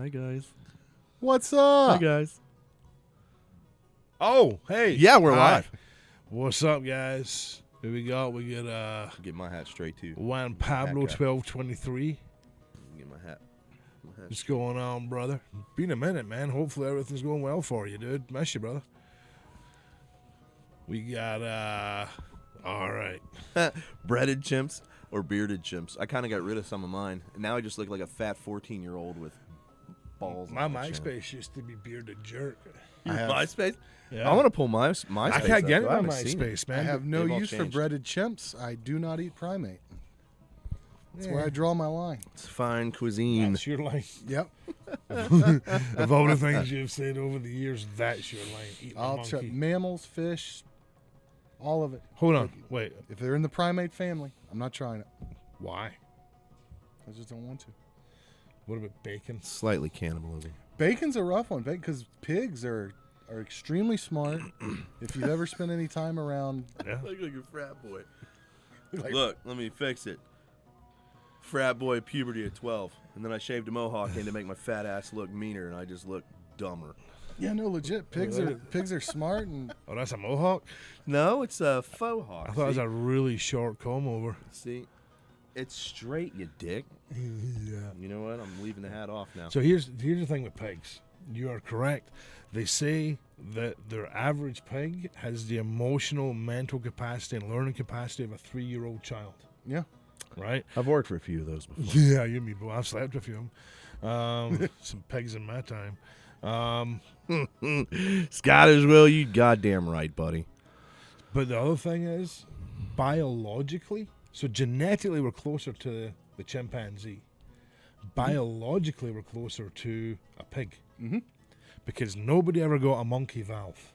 Hi, guys. What's up? Hi, guys. Oh, hey. Yeah, we're live. What's up, guys? Here we got. We get Get my hat straight, too. Juan Pablo Hat guy. 1223. Get my hat. What's going on, brother? Been a minute, man. Hopefully everything's going well for you, dude. Miss you, brother. We got all right. Breaded chimps or bearded chimps. I kind of got rid of some of mine. And now I just look like a fat 14-year-old with balls. My on my chin. MySpace used to be bearded jerk. I have- MySpace? Yeah. I want to pull my MySpace. I can't get up, it so I on haven't seen it. MySpace, man. I have no They've all use for changed. breaded chimps. I do not eat primate. That's where Yeah. I draw my line. It's fine cuisine. That's your line. Yep. Of all the things you've said over the years, that's your line. Eat the I'll monkey. check mammals, fish, all of it. Hold on. Wait. If they're in the primate family, I'm not trying it. Why? I just don't want to. What about bacon? Slightly cannibalism. Bacon's a rough one because pigs are extremely smart. If you've ever spent any time around, Yeah. Look like a frat boy. like, Look, let me fix it. Frat boy puberty at 12. And then I shaved a mohawk in to make my fat ass look meaner, and I just look dumber. yeah, no, legit. Pigs are smart and Oh, that's a mohawk? No, it's a faux hawk. I thought it was a really short comb over. See? It's straight, you dick. Yeah. You know what? I'm leaving the hat off now. So here's the thing with pigs. You are correct. They say that their average pig has the emotional, mental capacity and learning capacity of a 3-year-old child. yeah. Right? I've worked for a few of those before. Yeah, you mean, well, I've slept with a few of them. Some pigs in my time. Scottish Will, you goddamn right, buddy. But the other thing is, biologically, so genetically we're closer to the chimpanzee. Biologically we're closer to a pig. Mm-hmm. Because nobody ever got a monkey valve.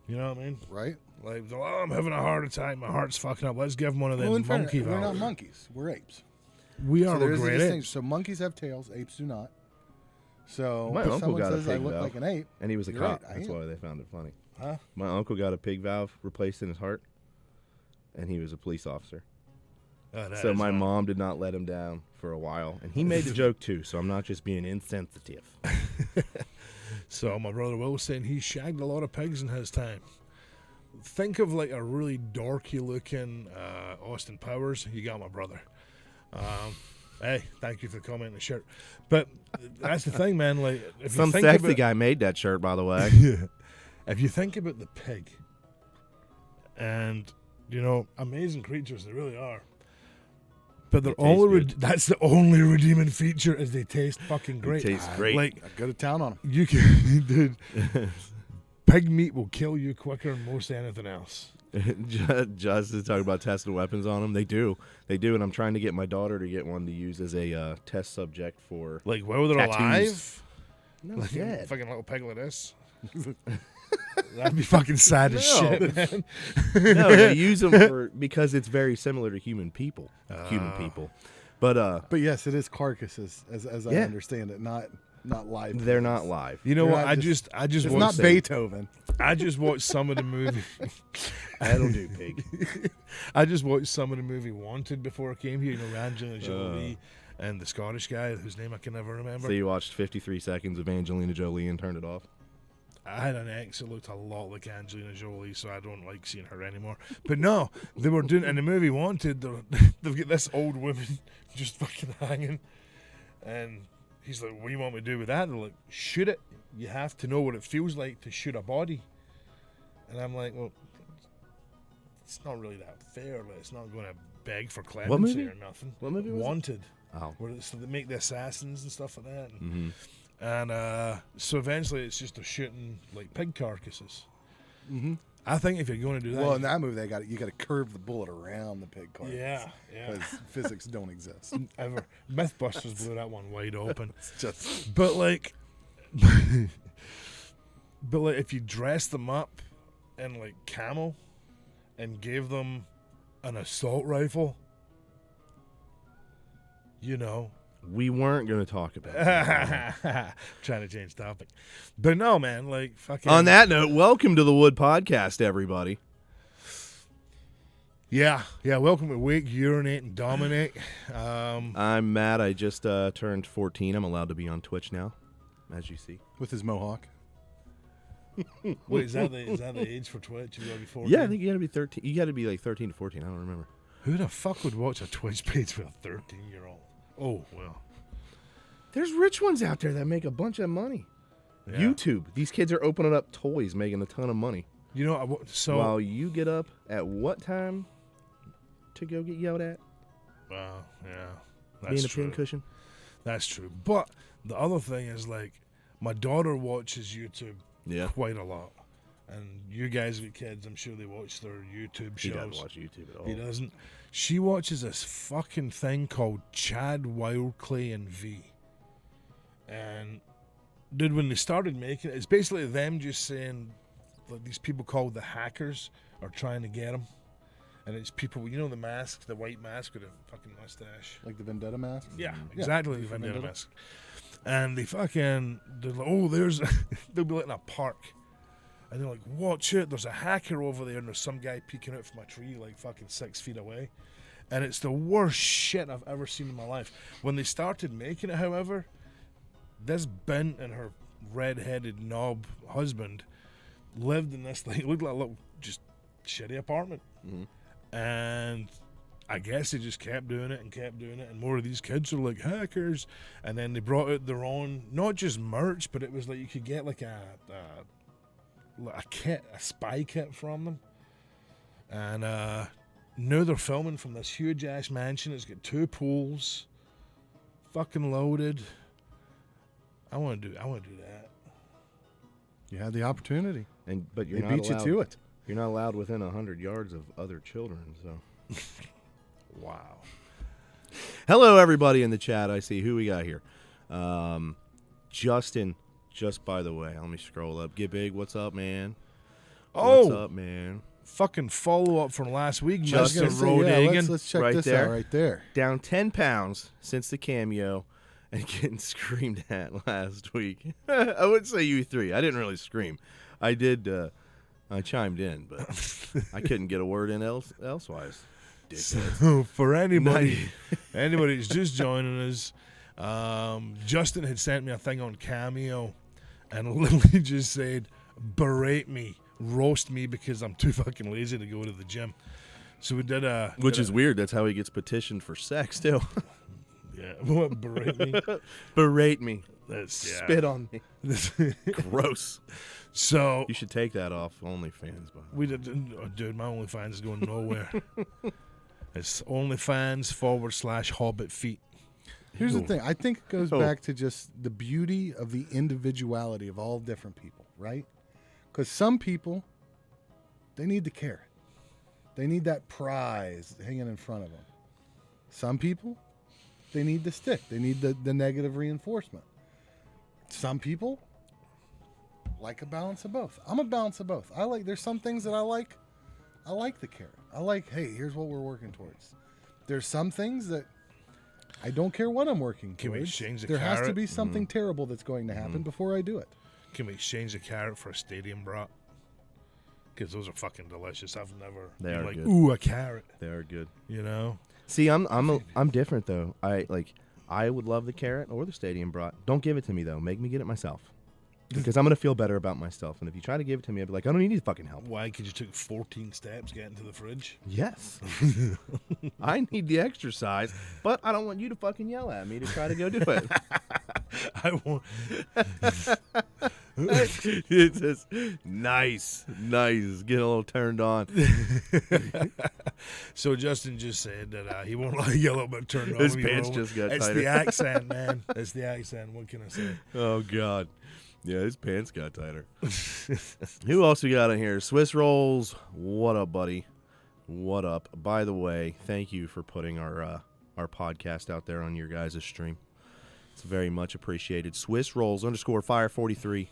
You know what I mean? Right. Like, oh, I'm having a heart attack, my heart's fucking up. Let's give him one of them Well, in fairness, monkey we're not valves. monkeys. We're apes. We are, So there we're is a great distinction. apes. So monkeys have tails, apes do not. So My if uncle someone got a says I pig look valve. like an ape, And he was a You're cop. right, I That's am. why they found it funny. Huh? My uncle got a pig valve replaced in his heart, and he was a police officer. Oh, that So is my awesome. mom did not let him down for a while. And he made the joke, too, so I'm not just being insensitive. So my brother Will was saying he shagged a lot of pigs in his time. Think of like a really dorky looking Austin Powers. You got my brother. Hey, thank you for the comment in the shirt. But that's the thing, man. Like, if Some you think sexy about, guy made that shirt, by the way. Yeah. If you think about the pig, and you know, amazing creatures they really are. But they're They taste only good. that's the only redeeming feature is they taste fucking great. tastes great. Like I go to town on them. you can, dude. Pig meat will kill you quicker than most anything else. Just to talk about testing weapons on them. They do, and I'm trying to get my daughter to get one to use as a test subject for. Like while they're Tattoos. alive, No, like dead. fucking little pig like this. That'd be fucking sad as No. shit, man. No, they use them because it's very similar to human people. But But yes, it is carcasses, as I Yeah. understand it, not live. they're pigs. not live. You know They're what? not I just- just It's watched not say- Beethoven. I just watched some of the movie. That'll do, pig. I just watched some of the movie Wanted before I came here. You know, Angelina Jolie and the Scottish guy whose name I can never remember. So you watched 53 seconds of Angelina Jolie and turned it off? I had an ex that looked a lot like Angelina Jolie, so I don't like seeing her anymore. But no, they were doing in the movie Wanted. They've got this old woman just fucking hanging, and he's like, "What do you want me to do with that?" They're like, "Shoot it. You have to know what it feels like to shoot a body." And I'm like, "Well, it's not really that fair. Like, it's not going to beg for clemency movie? or nothing." What movie was it? Wanted. Oh. Where so they make the assassins and stuff like that. Mm-hmm. And so eventually it's just they're shooting like pig carcasses. Mm-hmm. I think if you're going to do that, Well, in that movie, you got to curve the bullet around the pig carcass. yeah, Because physics don't exist. ever MythBusters blew that one wide open. It's just But like, if you dress them up in like camo and gave them an assault rifle, you know. We weren't going to talk about that. Trying to change topic. But no, man, like fucking. On that note, welcome to the WUDPodcast, everybody. Yeah. Welcome to Wake, Urinate, and Dominate. I'm Matt. I just turned 14. I'm allowed to be on Twitch now. as you see. With his mohawk. Wait, is that the age for Twitch? You gotta be 14? Yeah, I think you got to be 13. You got to be like 13 to 14. I don't remember. Who the fuck would watch a Twitch page for a 13-year-old? Oh, well. There's rich ones out there that make a bunch of money. Yeah. YouTube. These kids are opening up toys, making a ton of money. You know, so... While you get up at what time to go get yelled at? Well, yeah. Being That's a true. pincushion? That's true. But the other thing is, like, my daughter watches YouTube Yeah. quite a lot. And you guys with kids, I'm sure they watch their YouTube He shows. doesn't watch YouTube at all. He doesn't. She watches this fucking thing called Chad Wildclay and V. And, dude, when they started making it, it's basically them just saying, like, these people called the hackers are trying to get them. And it's people, you know, the mask, the white mask with a fucking mustache. Like the Vendetta mask? Yeah, exactly. The from Vendetta Vendetta. mask. And they fucking, they're like, oh, they'll be like in a park. And they're like, watch it, there's a hacker over there, and there's some guy peeking out from a tree like fucking 6 feet away. And it's the worst shit I've ever seen in my life. When they started making it, however, this Bint and her red-headed knob husband lived in this thing. It looked like a little just shitty apartment. Mm-hmm. And I guess they just kept doing it, and more of these kids are like hackers. And then they brought out their own, not just merch, but it was like you could get like a kit, a spy kit from them. And now they're filming from this huge ass mansion. It's got 2 pools, fucking loaded. I want to do that. You had the opportunity. But They beat you to it. You're not allowed within 100 yards of other children, so. Wow. Hello, everybody in the chat. I see who we got here. Justin, just by the way, let me scroll up. Get Big, what's up, man? What's up, man? Fucking follow up from last week, Just Mr. Rodagan. Let's check Right this there. out right there. Down 10 pounds since the cameo and getting screamed at last week. I wouldn't say you 3. I didn't really scream. I did, I chimed in, but I couldn't get a word in elsewise. So for anybody who's just joining us, Justin had sent me a thing on Cameo and literally just said, berate me, roast me because I'm too fucking lazy to go to the gym. So we did a... Which is weird. That's how he gets petitioned for sex, too. Yeah, what, berate me? Berate me. That's, yeah. Spit on me. Gross. So... You should take that off OnlyFans. We did... Oh, dude, my OnlyFans is going nowhere. It's OnlyFans/Hobbit feet. Here's the thing. I think it goes back to just the beauty of the individuality of all different people, right? Because some people, they need the carrot. They need that prize hanging in front of them. Some people, they need the stick. They need the negative reinforcement. Some people like a balance of both. I'm a balance of both. There's some things that I like. I like the carrot. I like, hey, here's what we're working towards. There's some things that I don't care what I'm working Can we towards. exchange the There has to carrot? be something terrible that's going to happen before I do it. Can we exchange a carrot for a stadium brat? Because those are fucking delicious. I've never They been are like, good. ooh, a carrot. They are good. You know? See, I'm different though. I would love the carrot or the stadium brat. Don't give it to me though. Make me get it myself. Because I'm gonna feel better about myself. And if you try to give it to me, I'd be like, I don't need any fucking help. Why? Because you took 14 steps getting to the fridge? Yes. I need the exercise, but I don't want you to fucking yell at me to try to go do it. I want... It's just nice. Getting a little turned on. So Justin just said that he won't let you a little bit turned on. His when you pants roll. just got It's tighter. the accent, man. It's the accent. What can I say? Oh God. Yeah, his pants got tighter. Who else we got in here? Swiss Rolls. What up, buddy? What up? By the way, thank you for putting our podcast out there on your guys' stream. It's very much appreciated. Swiss Rolls _fire43.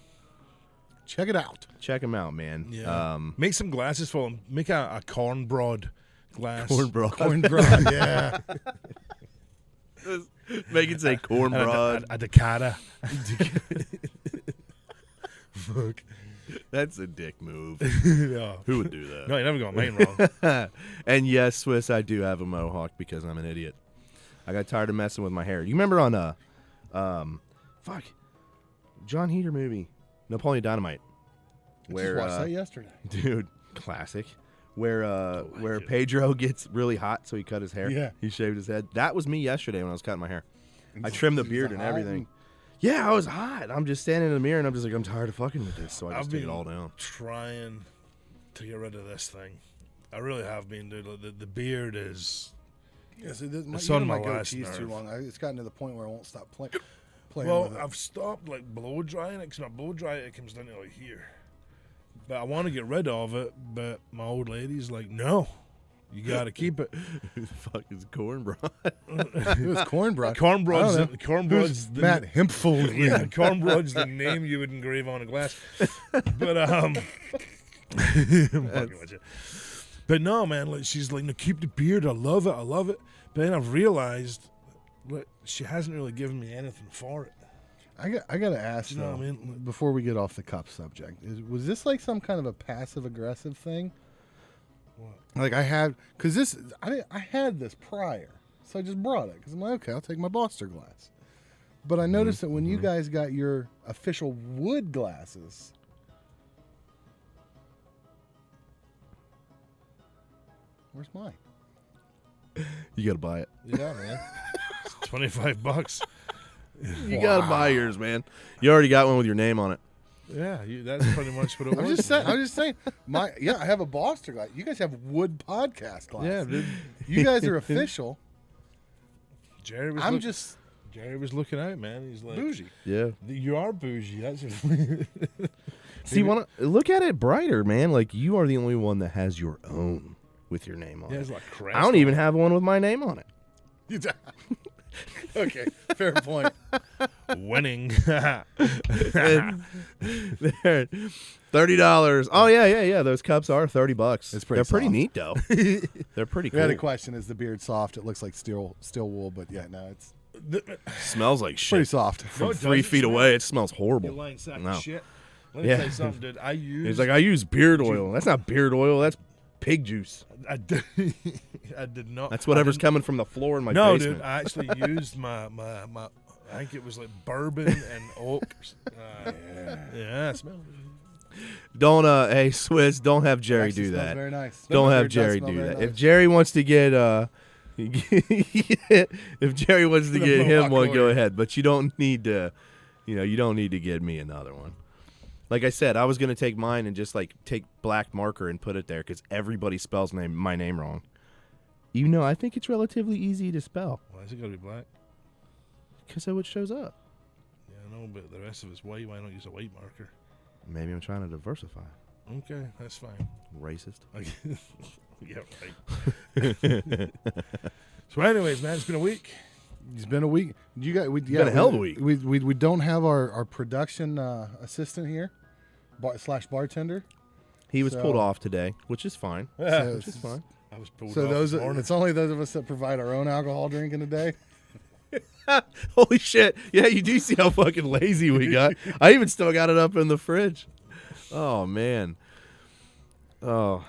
Check it out. Check them out, man. Yeah. Make some glasses for him. Make a cornbread glass. Cornbread. Cornbread, yeah. Make it say cornbread. A Dakota. Fuck. That's a dick move. Yeah. Who would do that? No, you never got mine wrong. And yes, Swiss, I do have a mohawk because I'm an idiot. I got tired of messing with my hair. You remember on John Heater movie, Napoleon Dynamite. I just watched that yesterday. Dude, classic. Where Pedro gets really hot, so he cut his hair. Yeah. He shaved his head. That was me yesterday when I was cutting my hair. I trimmed the beard and hot everything. Yeah, I was hot. I'm just standing in the mirror and I'm just like, I'm tired of fucking with this, so I just take it all down. Trying to get rid of this thing. I really have been, dude. The beard is. Yeah, see, this, It's on my goatee's last too nerve. long. It's gotten to the point where I won't stop playing. Well, with it. I've stopped like blow drying it because when I blow dry it, it comes down to like here. But I want to get rid of it, but my old lady's like, no, you got to keep it. Who the fuck is cornbread? It was cornbread. Cornbread's the Matt Hempful. yeah, cornbread's the name you would engrave on a glass. But I'm fucking with you. But no, man, like she's like, no, keep the beard. I love it. But then I've realized, like, she hasn't really given me anything for it. I got to ask, You know though, what I mean? before we get off the cup subject, was this like some kind of a passive aggressive thing? What? Like I had had this prior, so I just brought it because I'm like, okay, I'll take my Boster glass. But I noticed that when you guys got your official WUD glasses, where's mine? You gotta buy it. Yeah, man. It's $25. You gotta buy yours, man. You already got one with your name on it. Yeah, that's pretty much what it I'm was. just saying. I have a Boster glass. You guys have WUDPodcast glasses. Yeah, dude. You guys are official. Jerry was looking out, man. He's like, Bougie. Yeah. You are bougie. That's See, look at it brighter, man. Like you are the only one that has your own with your name on Yeah, it. it's like crest I don't even have one with my name on it. Okay, fair point. winning. There, $30. Oh yeah. Those cups are $30. It's pretty They're pretty soft. neat though. They're pretty We had a cool. question: is the beard soft? It looks like steel wool, but yeah, no, it's Smells like shit. pretty soft. No, From it 3 doesn't feet smell. away, it smells horrible. You lying sack No. of shit. Let me Yeah. tell you something, dude. I He's like, I use beard oil. That's not beard oil. That's pig juice. I did not. That's whatever's coming from the floor in my No, basement. dude. I actually used my. I think it was like bourbon and oak. Yeah, it smells. Don't hey Swiss, don't have Jerry Actually do smells that. Very nice. Don't My have beard does Jerry smell do very that. nice. If Jerry wants to get if Jerry wants to The get him mohawk one, go warrior. ahead. But you don't need to, you don't need to get me another one. Like I said, I was gonna take mine and just like take black marker and put it there because everybody spells my name wrong. Even though I think it's relatively easy to spell Why is it gotta be black? because of what shows up. Yeah, I know, but the rest of it's white. Why not use a white marker? Maybe I'm trying to diversify. Okay, that's fine. Racist. Yeah, right. So, anyways, man, it's been a week. It's been a week. You got been a hell of a week. We don't have our production assistant here, slash bartender. He was So- pulled off today, which is fine. So, Which is fine. I was pulled so off those this morning. it's only those of us that provide our own alcohol drinking today. Holy shit. Yeah, you do see how fucking lazy we got. I even still got it up in the fridge. Oh, man. Oh,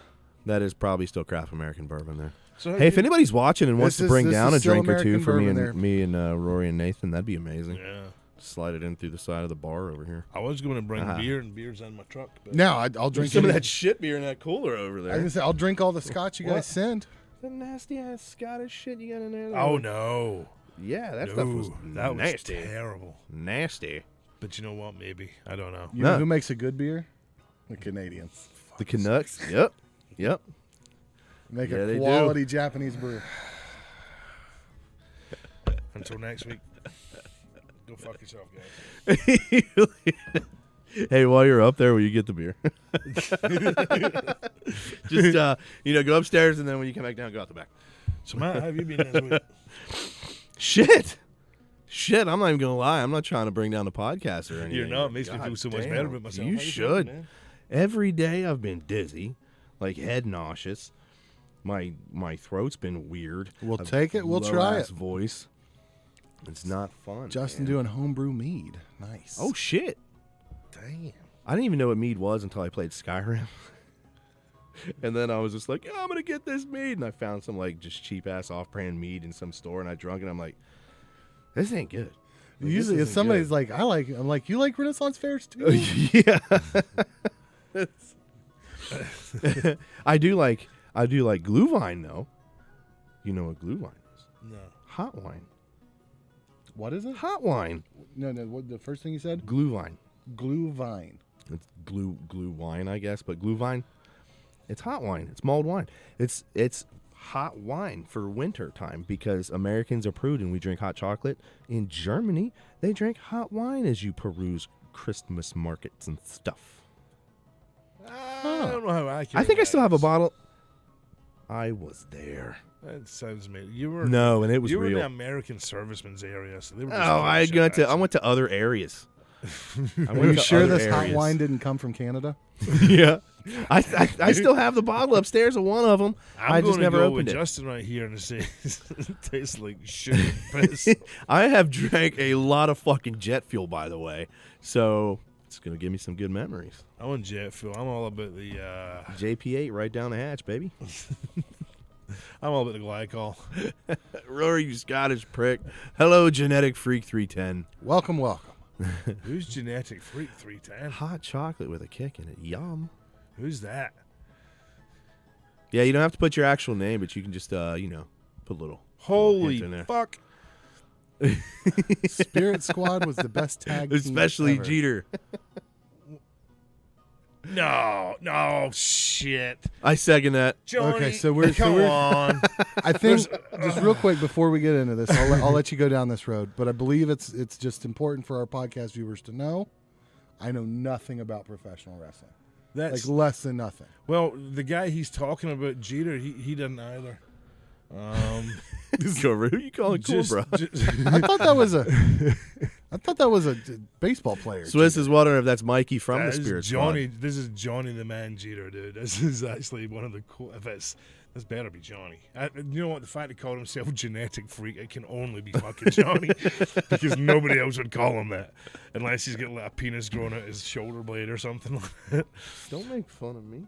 that is probably still Craft American bourbon there. So Hey, if anybody's watching and wants This to bring is down a still drink or two American for bourbon me and Rory and Nathan, that'd be amazing. yeah, Slide it in through the side of the bar over here. I was going to bring Ah. beer, and beer's on my truck. But No, I'll drink Some of any- that shit beer in that cooler over I was there. gonna say I'll drink all the scotch you What? guys send. The nasty ass Scottish shit you got in there. Oh no, Yeah, that stuff was that was nasty. terrible. Nasty. But you know what? Maybe I don't know. You No. know who makes a good beer? The Canadians. The Canucks. Yep. Make Yeah, a they do. quality Japanese brew. Until next week, go fuck yourself, guys. Hey, while you're up there, will you get the beer? Just go upstairs and then when you come back down, go out the back. So Matt, how have you been this week? Shit, I'm not even gonna lie. I'm not trying to bring down the podcast or anything. You're not. It makes me God feel so much damn. better about myself. You How should. feeling, man? Every day I've been dizzy, like head nauseous. My throat's been weird. We'll I've take it. We'll low try ass it. Voice. It's not fun. Justin man. doing homebrew mead. Nice. Oh shit! Damn. I didn't even know what mead was until I played Skyrim. And then I was just like, I'm going to get this mead. And I found some like just cheap ass off brand mead in some store and I drunk it. And I'm like, this ain't good. Usually, if somebody's like, I'm like, you like Renaissance fairs too? Yeah. I do like Glühwein though. You know what Glühwein is? No. Hot wine. What is it? Hot wine. No. What the first thing you said? Glühwein. Glühwein. It's glue wine, I guess, but Glühwein. It's hot wine. It's mulled wine. It's hot wine for winter time because Americans are prude and we drink hot chocolate. In Germany, they drink hot wine as you peruse Christmas markets and stuff. I don't know how accurate. I think I that still have a is. bottle. I was there. That sounds amazing. You were No, and it was you were in real. the American servicemen's area, so they were. Oh, just I went to other areas. Are you sure this hot wine didn't come from Canada? Yeah. I still have the bottle upstairs of one of them. I just never go opened with it. Justin right here and say it tastes like shit and piss. I have drank a lot of fucking jet fuel, by the way, so it's gonna give me some good memories. I want jet fuel. I'm all about the. JP8 right down the hatch, baby. I'm all about the glycol. Rory, you Scottish prick. Hello, Genetic Freak 310. Welcome. Who's Genetic Freak 310? Hot chocolate with a kick in it. Yum. Who's that? Yeah, you don't have to put your actual name, but you can just, put a little Holy hint in there. fuck! Spirit Squad was the best tag team Especially ever. Jeter. No, shit. I second that. Johnny, Okay, so we're- come on. I think just real quick before we get into this, I'll let you go down this road. But I believe it's just important for our podcast viewers to know. I know nothing about professional wrestling. That's Like less than nothing. well, the guy he's talking about, Jeter, he doesn't either. Cobra. Who you calling Cobra? I thought that was a baseball player. Swiss is wondering if that's Mikey from the That is Spirit Johnny. Squad. This is Johnny the Man Jeter, dude. This is actually one of the cool. If this better be Johnny. You know what? The fact he called himself Genetic Freak, it can only be fucking Johnny, because nobody else would call him that, unless he's got like a penis growing out his shoulder blade or something like that. Don't make fun of me.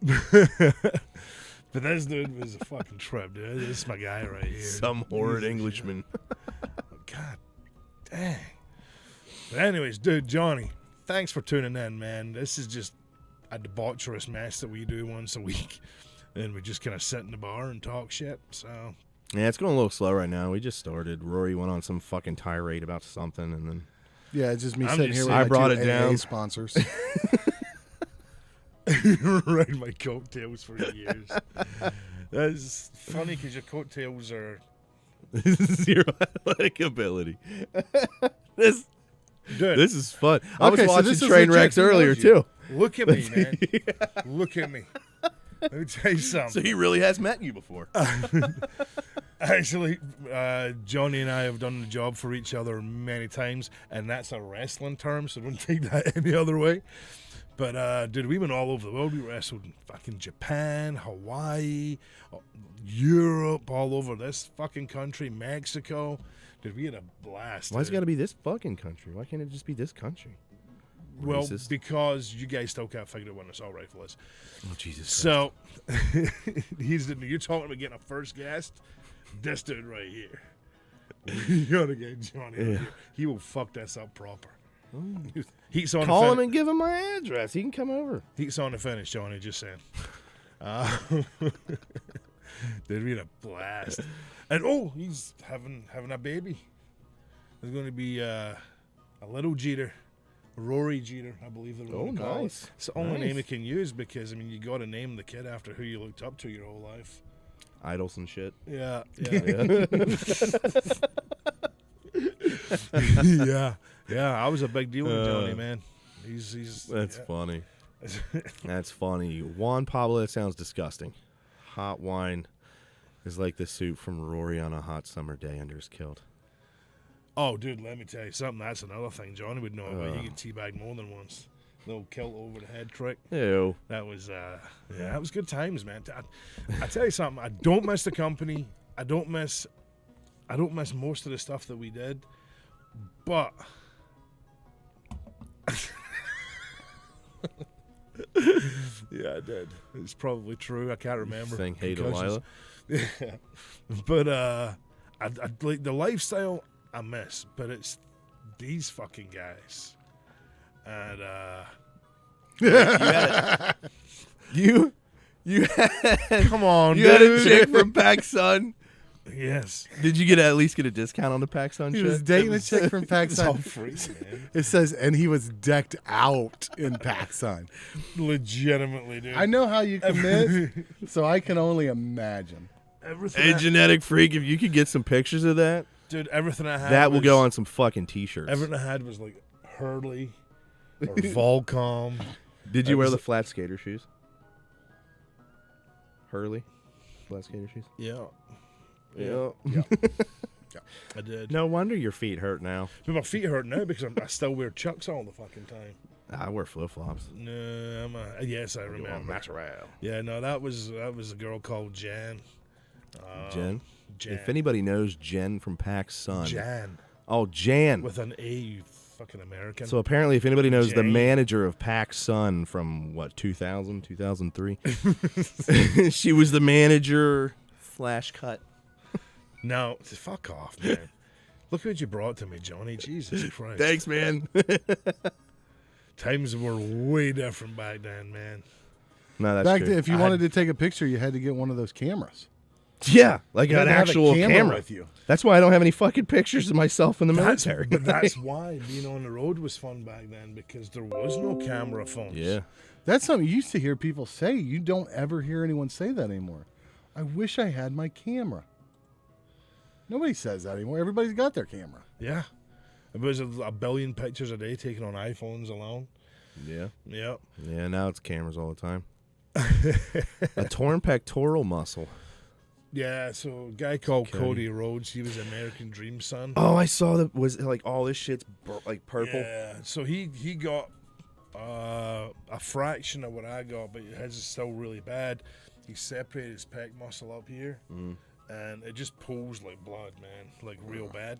But this dude was a fucking trip, dude. This is my guy right here. Some horrid Englishman. God dang. But anyways, dude, Johnny, thanks for tuning in, man. This is just a debaucherous mess that we do once a week. And we just kind of sit in the bar and talk shit. So, Yeah, it's going a little slow right now. We just started. Rory went on some fucking tirade about something, and then Yeah, it's just me I'm sitting just here with saying- my I brought two it AA down. sponsors. riding my coattails for years. That's funny because your coattails are. zero athletic ability. Dude, This is fun. I was Okay, so watching this is train legit. wrecks He earlier knows you. too. look at me, man. Look at me. Let me tell you something. So he really has met you before. Actually, Johnny and I have done the job for each other many times, and that's a wrestling term, so don't take that any other way. But, dude, we went all over the world. We wrestled in fucking Japan, Hawaii, Europe, all over this fucking country, Mexico. Dude, we had a blast. Why's it dude. got to be this fucking country? Why can't it just be this country? Well, Racist. because you guys still can't figure out when an assault rifle is. Oh, Jesus. So, you're talking about getting a first guest? This dude right here. You gotta get Johnny right Yeah. here. He will fuck this up proper. Heat's on Call the him and give him my address. He can come over. Heat's on the finish, Johnny, just saying. Dude, we had a blast. And, he's having a baby. There's going to be a little Jeter. Rory Jeter, I believe they're going to call nice. it. It's the only Nice. name it can use because, I mean, you got to name the kid after who you looked up to your whole life. Idols and shit. Yeah. Yeah. Yeah, I was a big deal with Johnny, man. He's That's yeah. funny. That's funny. Juan Pablo, that sounds disgusting. Hot wine is like the soup from Rory on a hot summer day under his kilt. Oh, dude, let me tell you something. That's another thing Johnny would know about. You get teabagged more than once. Little kilt over the head trick. Ew. That was, that was good times, man. I tell you something. I don't miss the company. I don't miss most of the stuff that we did. But yeah, I did. It's probably true. I can't remember. Saying hey Concussions. Delilah. Yeah. But I like the lifestyle I miss, but it's these fucking guys. And You had come on, you had a dude. chick from PacSun. Yes. Did you at least get a discount on the PacSun He shit? was dating a chick from It's all PacSun. free, man. It says, and he was decked out in PacSun. Legitimately, dude. I know how you commit, so I can only imagine. Everything. Hey, genetic freak, if you could get some pictures of that, Dude, everything I had. that will was- go on some fucking t-shirts. Everything I had was like Hurley or Volcom. Did you It wear was- the flat skater shoes? Hurley? Flat skater shoes? Yeah, Yeah. I did. No wonder your feet hurt now. But my feet hurt now because I still wear Chucks all the fucking time. I wear flip-flops. No, yes, I remember. Natural. Yeah, no, that was a girl called Jan. Jen? Jan. If anybody knows Jen from PacSun. Jan Oh, Jan. with an A, you fucking American. So apparently, if anybody knows the Jan. manager of PacSun from, 2003? She was the manager / cut. No, fuck off, man. Look what you brought to me, Johnny. Jesus Christ. Thanks, man. Times were way different back then, man. No, that's Back true. then, if you I wanted had- to take a picture, you had to get one of those cameras. Yeah, like You had an to have a actual camera. with you. That's why I don't have any fucking pictures of myself in the That's, military. but that's why being on the road was fun back then, because there was no camera phones. Yeah. That's something you used to hear people say. You don't ever hear anyone say that anymore. I wish I had my camera. Nobody says that anymore. Everybody's got their camera. Yeah. It was a billion pictures a day taken on iPhones alone. Yeah. Yep. Yeah, now it's cameras all the time. A torn pectoral muscle. Yeah, so a guy called Cody. Cody Rhodes, he was American Dream son. Oh, I saw that. Was like all this shit's like purple? Yeah, so he got a fraction of what I got, but his is still really bad. He separated his pec muscle up here, and it just pulls like blood, man, like real bad.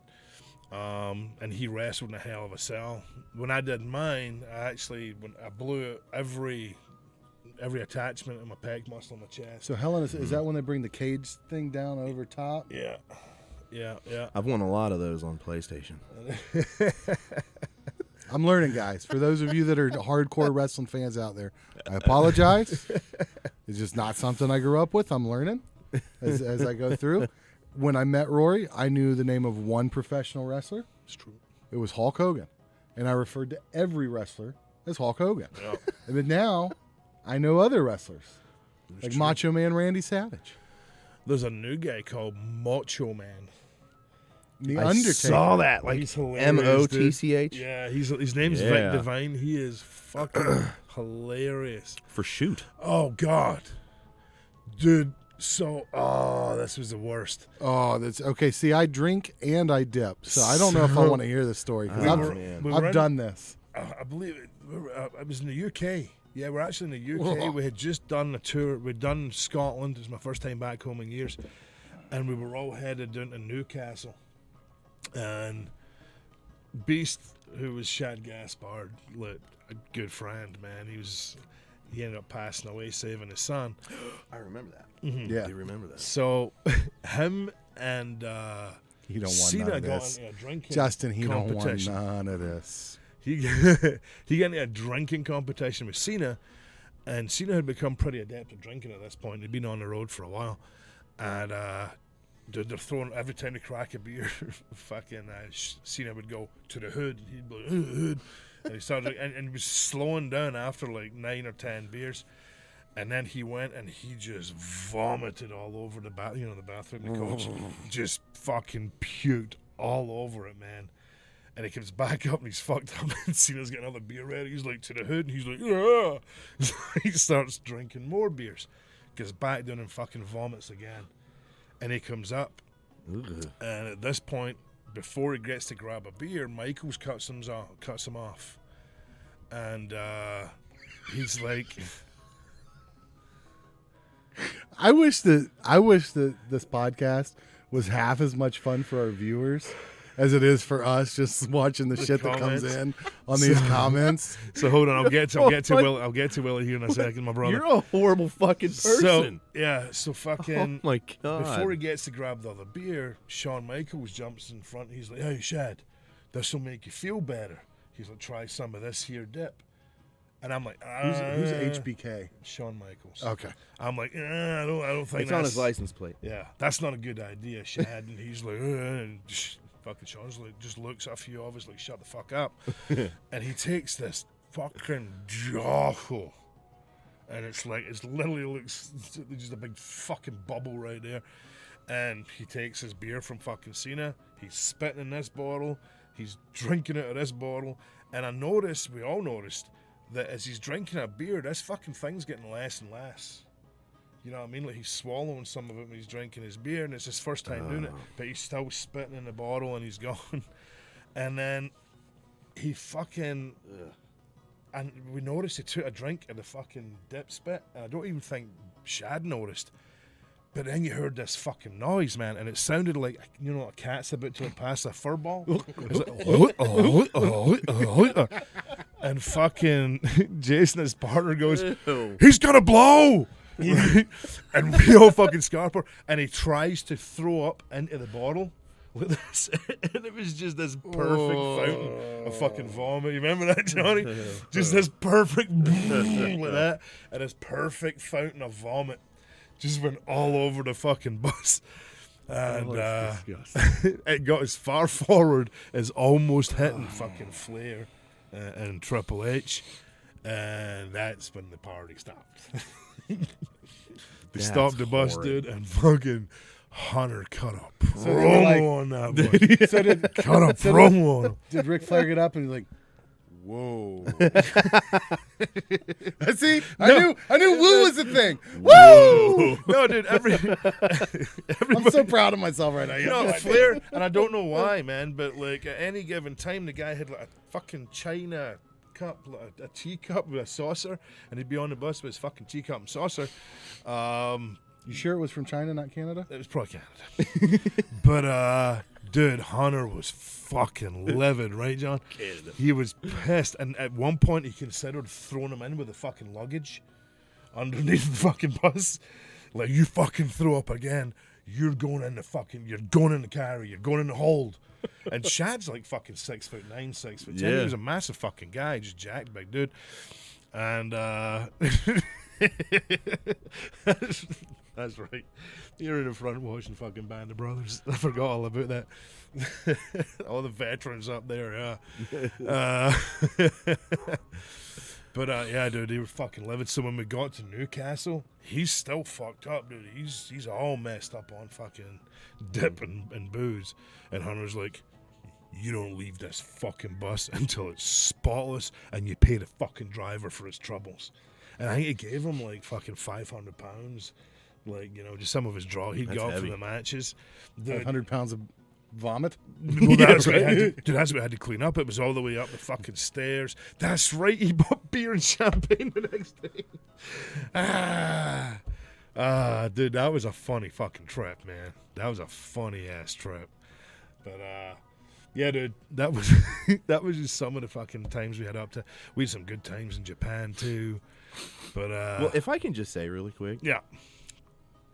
And he wrestled in a hell of a cell. When I did mine, when I blew every attachment in my pec muscle in my chest. So, Helen, is that when they bring the cage thing down over top? Yeah. I've won a lot of those on PlayStation. I'm learning, guys. For those of you that are hardcore wrestling fans out there, I apologize. It's just not something I grew up with. I'm learning as I go through. When I met Rory, I knew the name of one professional wrestler. It's true. It was Hulk Hogan. And I referred to every wrestler as Hulk Hogan. Yeah. But now I know other wrestlers, like true. Macho Man Randy Savage, There's a new guy called Macho Man. The I Undertaker. saw that. Like He's hilarious, MOTCH Yeah, his name's Yeah. Vic Divine. He is fucking hilarious. for shoot. Oh God, dude. So, this was the worst. Oh, that's okay. See, I drink and I dip, so I don't know if I want to hear this story because Oh, I've, man. we were I've in- done this. I believe it. I was in the UK. Yeah, we're actually in the UK. We had just done a tour. We'd done Scotland. It was my first time back home in years, and we were all headed down to Newcastle. And Beast, who was Shad Gaspard, like a good friend, man. He ended up passing away, saving his son. I remember that. Yeah, I do remember that. So him and he don't want Cena none of got this. into a drinking Justin, he don't want competition. none of this. He got into a drinking competition with Cena, and Cena had become pretty adept at drinking at this point. He'd been on the road for a while, and they're throwing every time they crack a beer. Fucking Cena would go to the hood. He'd go hood, and he started and he was slowing down after like 9 or 10 beers. And then he went and he just vomited all over the bathroom, the coach. Just fucking puked all over it, man. And he comes back up and he's fucked up and Cena's got another beer ready. He's like to the hood and he's like, yeah. He starts drinking more beers. Gets back down and fucking vomits again. And he comes up. Ugh. And at this point, before he gets to grab a beer, Michaels cuts him off. And he's like... I wish that this podcast was half as much fun for our viewers as it is for us just watching the shit that comes comments. in on these comments. So hold on, I'll get to Willie here in a second, my brother. You're a horrible fucking person. So fucking Oh my god. before he gets to grab the other beer, Shawn Michaels jumps in front. He's like, "Hey, Shad, this will make you feel better. He's like, try some of this here dip. And I'm like, Who's HBK? Shawn Michaels. Okay. I'm like, I don't think It's on his license plate. Yeah, that's not a good idea, Shad. And he's like, and fucking Shawn's like, just looks at a few of us like, shut the fuck up. And he takes this fucking jawful, and it's literally looks just a big fucking bubble right there. And he takes his beer from fucking Cena. He's spitting in this bottle. He's drinking it out of this bottle. And we all noticed, that as he's drinking a beer, this fucking thing's getting less and less. You know what I mean? Like, he's swallowing some of it when he's drinking his beer, and it's his first time doing it, but he's still spitting in the bottle, and he's gone. And then he fucking... And we noticed he took a drink of the fucking dip spit, and I don't even think Shad noticed. But then you heard this fucking noise, man, and it sounded like, you know, a cat's about to pass a fur ball. It's like, and fucking Jason, his partner, goes, he's gonna blow! And we all fucking scarper, and he tries to throw up into the bottle with this, and it was just this perfect fountain of fucking vomit. You remember that, Johnny? Just this perfect like that, and this perfect fountain of vomit just went all over the fucking bus. And it got as far forward as almost hitting fucking Flair and Triple H, and that's when the party stopped. They stopped the bus, dude, and fucking Hunter cut a promo on that one. Promo on him. Did Ric Flair get up and he's like, whoa. See? I knew woo was the thing. Woo! No, dude, I'm so proud of myself right now. You know, Flair, and I don't know why, man, but like at any given time, the guy had like a fucking China cup, like a teacup with a saucer, and he'd be on the bus with his fucking teacup and saucer. You sure it was from China, not Canada? It was probably Canada. But, dude, Hunter was fucking livid, right, John? Canada. He was pissed, and at one point he considered throwing him in with the fucking luggage underneath the fucking bus. Like, you fucking throw up again, you're going in the carry, you're going in the hold. And Shad's like fucking 6'9", 6'10". Yeah. He was a massive fucking guy, just jacked big dude. And that's right. You're in the front watching fucking Band of Brothers. I forgot all about that. All the veterans up there, yeah. But yeah, dude, they were fucking livid. So when we got to Newcastle, he's still fucked up, dude. He's all messed up on fucking dip and booze. And Hunter's like, you don't leave this fucking bus until it's spotless, and you pay the fucking driver for his troubles. And I think he gave him like fucking £500, like, you know, just some of his draw he'd got for the matches. 500 pounds of vomit. Well, that's right. That's what I had to clean up. It was all the way up the fucking stairs. That's right. He bought beer and champagne the next day. Dude, that was a funny fucking trip, man. That was a funny ass trip. But yeah, dude, that was that was just some of the fucking times we had up to. We had some good times in Japan too. But well, if I can just say really quick, yeah,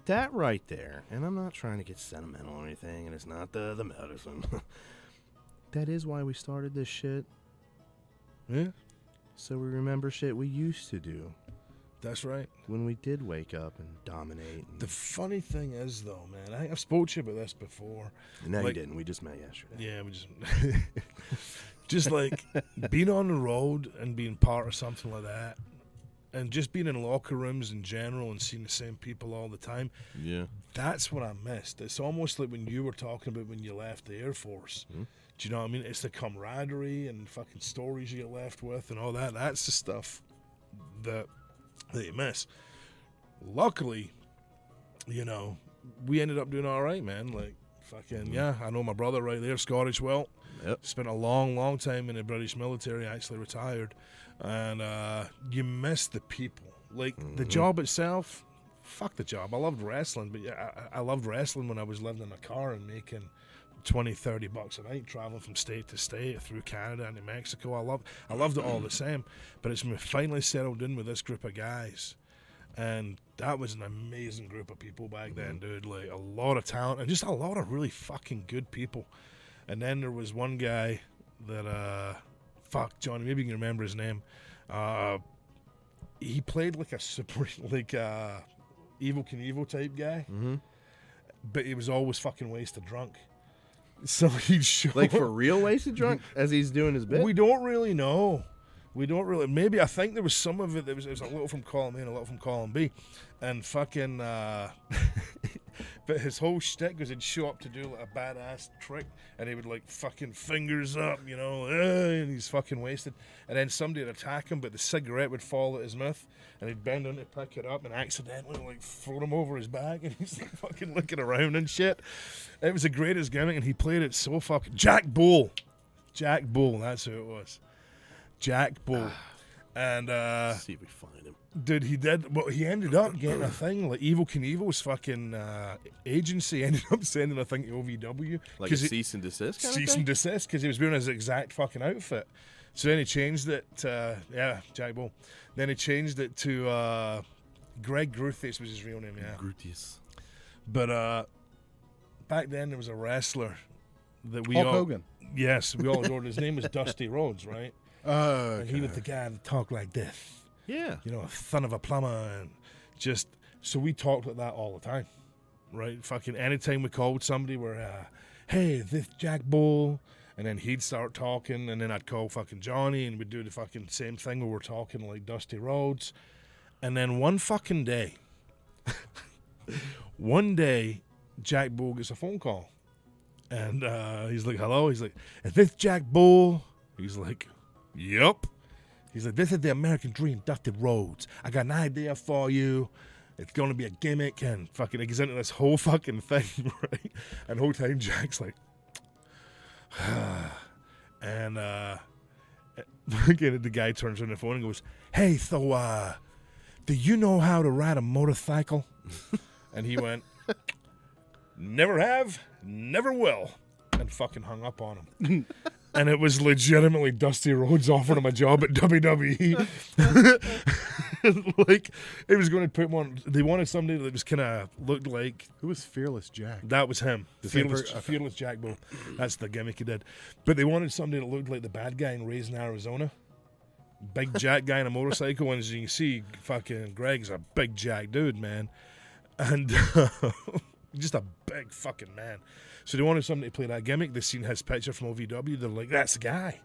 that right there, and I'm not trying to get sentimental or anything, and it's not the medicine. That is why we started this shit. Yeah. So we remember shit we used to do. That's right. When we did wake up and dominate. And the funny thing is, though, man, I think I've spoke to you about this before. No, you didn't. We just met yesterday. Yeah, we just... just like being on the road and being part of something like that, and just being in locker rooms in general and seeing the same people all the time. Yeah. That's what I missed. It's almost like when you were talking about when you left the Air Force. Mm-hmm. Do you know what I mean? It's the camaraderie and fucking stories you get left with and all that. That's the stuff that you miss. Luckily, you know, we ended up doing all right, man. Like, fucking, yeah, I know my brother right there, Scottish Wilt. Yep. Spent a long time in the British military, actually retired. And you miss the people. Like, the job itself, fuck the job. I loved wrestling, but yeah, I loved wrestling when I was living in a car and making $20-30 a night, traveling from state to state through Canada and Mexico. I loved it all the same. But it's when we finally settled in with this group of guys, and that was an amazing group of people back then, dude. Like, a lot of talent and just a lot of really fucking good people. And then there was one guy that fuck Johnny, maybe you can remember his name. He played like a super like Evil Knievel type guy, but he was always fucking wasted drunk. So he'd show Like for real wasted drunk as he's doing his bit? We don't really know. Maybe I think there was some of it. There was a little from column A and a little from column B, and fucking. But his whole shtick was he'd show up to do like a badass trick, and he would like fucking fingers up, and he's fucking wasted. And then somebody would attack him, but the cigarette would fall at his mouth, and he'd bend down to pick it up and accidentally like throw him over his back, and he's like fucking looking around and shit. It was the greatest gimmick, and he played it so fucking. Jack Bull, that's who it was. Jack Bull. And see if we find him. Dude, he ended up getting a thing like Evil Knievel's fucking agency ended up sending a thing to OVW, like a cease and desist because he was wearing his exact fucking outfit. So then he changed it to Jack Bull. Then he changed it to Greg Gruthius was his real name. Gruthius. But back then there was a wrestler that we Hulk all Hogan. Yes, we all adored. His name was Dusty Rhodes, right? Okay. And he was the guy that talked like this. Yeah. A son of a plumber, and just so we talked like that all the time, right? Fucking anytime we called somebody, we're hey, this Jack Bull, and then he'd start talking, and then I'd call fucking Johnny, and we'd do the fucking same thing where we're talking like Dusty Rhodes, and then one day, Jack Bull gets a phone call, and he's like, hello, he's like, is this Jack Bull? He's like, yup. He's like, this is the American Dream, Dusty Rhodes. I got an idea for you. It's going to be a gimmick, and fucking he gets into this whole fucking thing, right? And the whole time Jack's like, and the guy turns on the phone and goes, hey, so do you know how to ride a motorcycle? And he went, never have, never will, and fucking hung up on him. And it was legitimately Dusty Rhodes offering him a job at WWE. Like, it was going to put him on. They wanted somebody that was kind of looked like. Who was Fearless Jack? That was him. Fearless Jack Bull. That's the gimmick he did. But they wanted somebody that looked like the bad guy in Raising Arizona. Big Jack guy on a motorcycle. And as you can see, fucking Greg's a big Jack dude, man. And just a big fucking man. So they wanted somebody to play that gimmick. They seen his picture from OVW. They're like, that's the guy.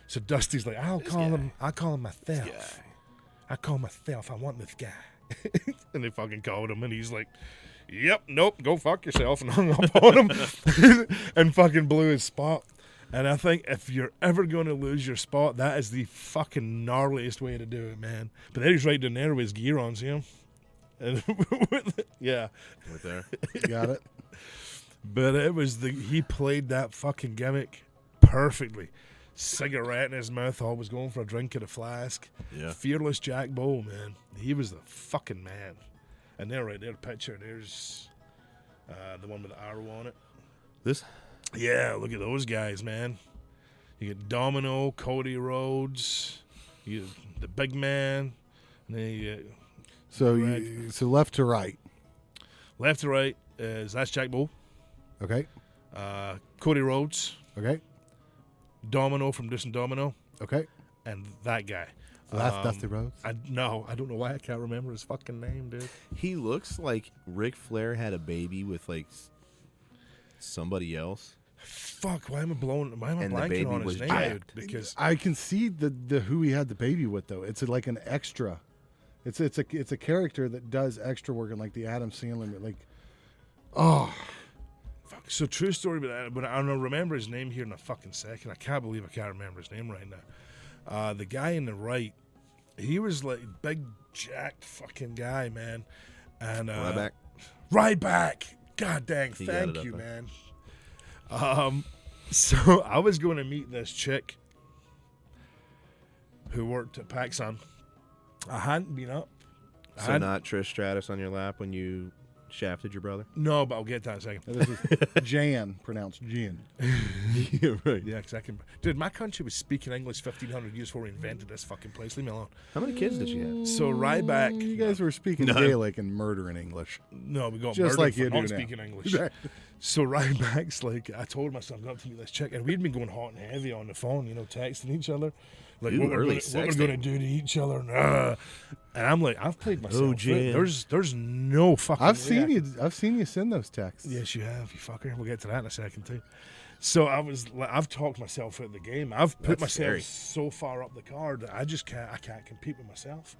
So Dusty's like, I'll call him myself. I call myself. I want this guy. And they fucking called him, and he's like, yep, nope, go fuck yourself, and hung up on him and fucking blew his spot. And I think if you're ever going to lose your spot, that is the fucking gnarliest way to do it, man. But then he's right down there with his gear on, see him? And yeah. Right there. Got it. But he played that fucking gimmick perfectly. Cigarette in his mouth, always going for a drink at a flask. Yeah. Fearless Jack Bull, man. He was the fucking man. And there, right there, picture. There's the one with the arrow on it. This? Yeah, look at those guys, man. You get Domino, Cody Rhodes, you get the big man, and then you get so left to right. left to right that's Jack Bull. Okay. Cody Rhodes. Okay. Domino from Distant Domino. Okay. And that guy. So that's Dusty Rhodes? I don't know why I can't remember his fucking name, dude. He looks like Ric Flair had a baby with like somebody else. Fuck, why am I And the blanking baby on his was name, jacked. dude? Because I can see the who he had the baby with, though. It's like an extra. It's a character that does extra work, and like the Adam Sandler, like, oh. fuck. So true story, but I don't remember his name here in a fucking second. I can't believe I can't remember his name right now. The guy in the right, he was like big jacked fucking guy, man. And right back. God dang, thank you, man. So I was going to meet this chick who worked at PacSun. I hadn't been up. So not Trish Stratus on your lap when you shafted your brother? No, but I'll get to that in a second. This is Jan, pronounced Jan. Yeah, right. Yeah, exactly. Dude, my country was speaking English 1,500 years before we invented this fucking place. Leave me alone. How many kids did she have? So Ryback. You guys were speaking No. Gaelic and murdering English. No, we got Just murdered like for you do not now. speaking English. So Ryback's like, I told myself I'm going to meet this chick, and we'd been going hot and heavy on the phone, texting each other. Like, Ooh, what we're early going to do to each other. And I'm like, I've played myself. Oh, Jan. There's no fucking I've way seen I you. I've seen you send those texts. Yes, you have, you fucker. We'll get to that in a second too. So I've talked myself out of the game. I've put That's myself scary. so far up the card that I can't compete with myself.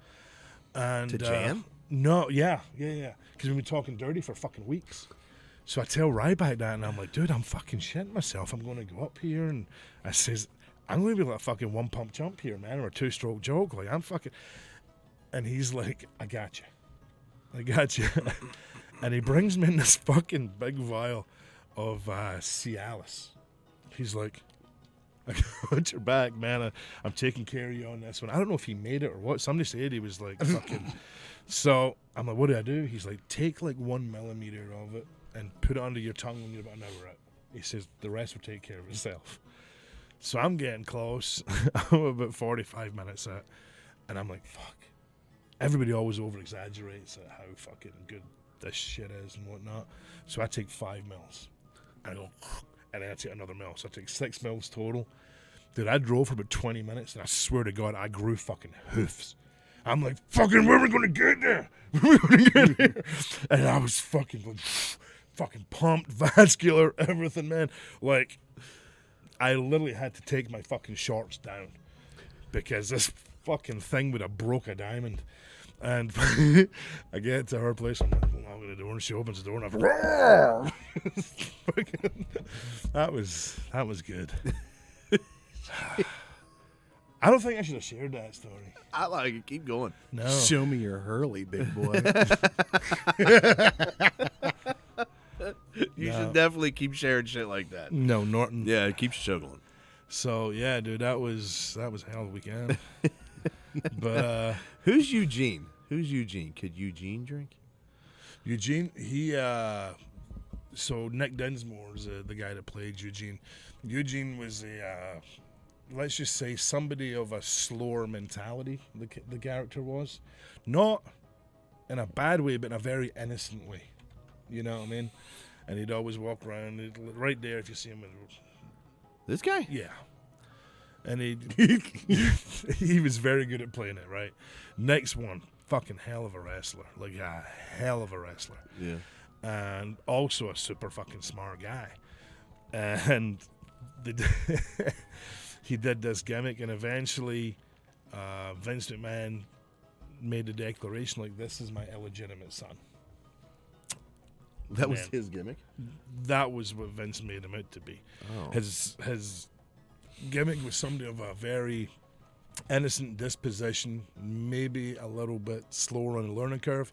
And To Jan? No, yeah. Because we've been talking dirty for fucking weeks. So I tell Ryback that, and I'm like, dude, I'm fucking shitting myself. I'm going to go up here, and I says, I'm going to be like a fucking one pump jump here, man, or a 2-stroke joke. Like, I'm fucking. And he's like, I got you. And he brings me in this fucking big vial of Cialis. He's like, I got your back, man. I'm taking care of you on this one. I don't know if he made it or what. Somebody said he was like fucking. So I'm like, what do I do? He's like, take like 1 millimeter of it and put it under your tongue when you're about an hour out. He says the rest will take care of itself. So I'm getting close. I'm about 45 minutes out, and I'm like, fuck. Everybody always over exaggerates at how fucking good this shit is and whatnot. So I take 5 mils. I go, and then I take another mil. So I take 6 mils total. Dude, I drove for about 20 minutes, and I swear to God, I grew fucking hoofs. I'm like, fucking, where are we going to get there? Where are we going to get there? And I was fucking like, fucking pumped, vascular, everything, man. Like, I literally had to take my fucking shorts down because this fucking thing would have broke a diamond. And I get to her place, I'm like, I'm going to the door, and she opens the door, and I'm fucking, that was good. I don't think I should have shared that story. I like it. Keep going. No. Show me your Hurley, big boy. You should definitely keep sharing shit like that. No, Norton. Yeah, keep your show going. So yeah, dude, that was a hell of a weekend. But Who's Eugene? Could Eugene drink? Eugene, so Nick Dinsmore's the guy that played Eugene. Eugene was let's just say somebody of a slower mentality. The character was not in a bad way, but in a very innocent way. You know what I mean? And he'd always walk around right there if you see him. This guy? Yeah. And he was very good at playing it, right? Next one, fucking hell of a wrestler. Like a hell of a wrestler. Yeah. And also a super fucking smart guy. And he did this gimmick, and eventually Vince McMahon made a declaration like, this is my illegitimate son. That was Man. his gimmick? That was what Vince made him out to be. Oh. His gimmick was somebody of a very innocent disposition, maybe a little bit slower on the learning curve,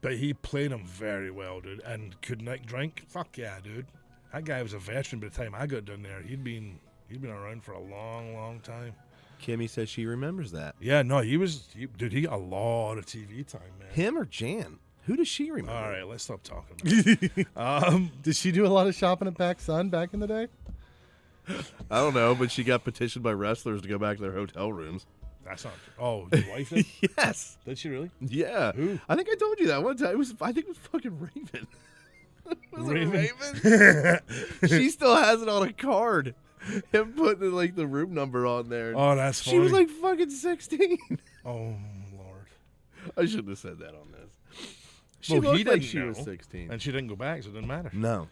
but he played him very well, dude. And could Nick drink? Fuck yeah, dude. That guy was a veteran by the time I got down there. He'd been around for a long, long time. Kimmy says she remembers that. Yeah, no, he got a lot of TV time, man. Him or Jan? Who does she remember? All right, let's stop talking about it. Did she do a lot of shopping at PacSun back in the day? I don't know, but she got petitioned by wrestlers to go back to their hotel rooms. That's not true. Oh, your wife did? Yes. Did she really? Yeah. Who? I think I told you that one time. I think it was fucking Raven. Was Raven? it Raven? She still has it on a card. Him putting like the room number on there. Oh, that's funny. She was like fucking 16. Oh, Lord. I shouldn't have said that on this. She Well, he looked like didn't she was know. 16. And she didn't go back, so it didn't matter. No.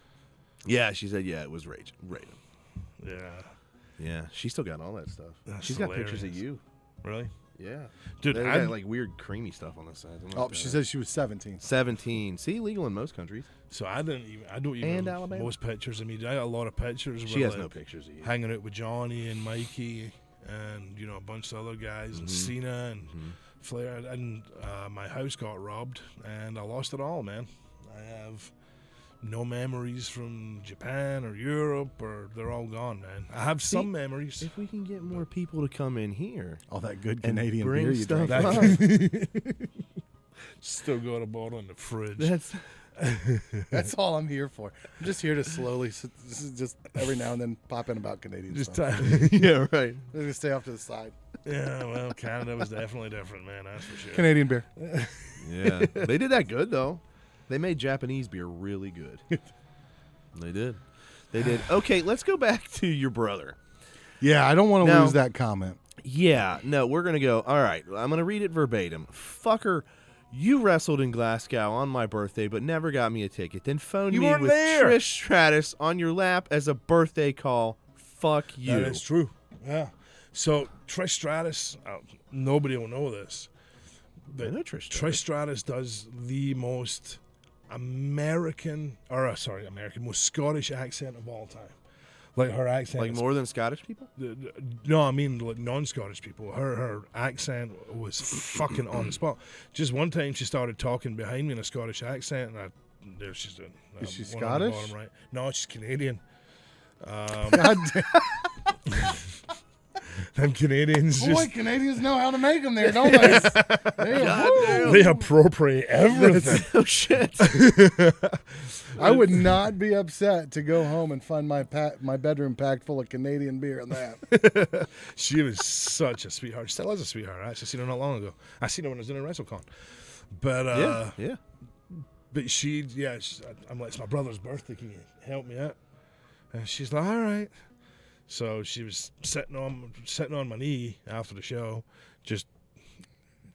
Yeah, she said, yeah, it was Raven. Yeah. Yeah, she still got all that stuff. That's She's got pictures of hilarious. you. Really? Yeah. Dude, They I got like weird creamy stuff on the sides. Oh, she says she was 17. 17. See, legal in most countries. So I don't even And know Alabama. most pictures of me. I got a lot of pictures. She where, has no like, pictures of you. hanging out with Johnny and Mikey and a bunch of other guys and Cena and Flair. And my house got robbed and I lost it all, man. I have no memories from Japan or Europe, or they're all gone, man. I have some memories. If we can get more people to come in here All that good and Canadian bring beer you stuff drink. up. Still got a bottle in the fridge. That's That's all I'm here for. I'm just here to slowly, just every now and then pop in about Canadian stuff. Yeah, right. I'm going to stay off to the side. Yeah, well, Canada was definitely different, man. That's for sure. Canadian beer. Yeah, they did that good though. They made Japanese beer really good. They did. They did. Okay, let's go back to your brother. Yeah, I don't want to Now- lose that comment. Yeah, no, we're going to go. All right, I'm going to read it verbatim. Fucker, you wrestled in Glasgow on my birthday, but never got me a ticket. Then phoned You me weren't with there. Trish Stratus on your lap as a birthday call. Fuck you. That is true. Yeah. So Trish Stratus, nobody will know this, I know Trish Stratus. Trish Stratus does the most most Scottish accent of all time. Like her accent, Like is- more than Scottish people? No, I mean like non-Scottish people. Her accent was fucking on the spot. Just one time she started talking behind me in a Scottish accent, and there she's doing. Is she one on the Scottish? bottom right. No, she's Canadian. God damn. Them Canadians Boy, just Canadians know how to make them there, don't they? they appropriate everything. Oh, shit. I would not be upset to go home and find my bedroom packed full of Canadian beer and that. She was such a sweetheart. She still is a sweetheart. I actually seen her not long ago. I seen her when I was in a WrestleCon. But yeah. but I'm like, it's my brother's birthday. Can you help me out? And she's like, all right. So she was sitting on my knee after the show, just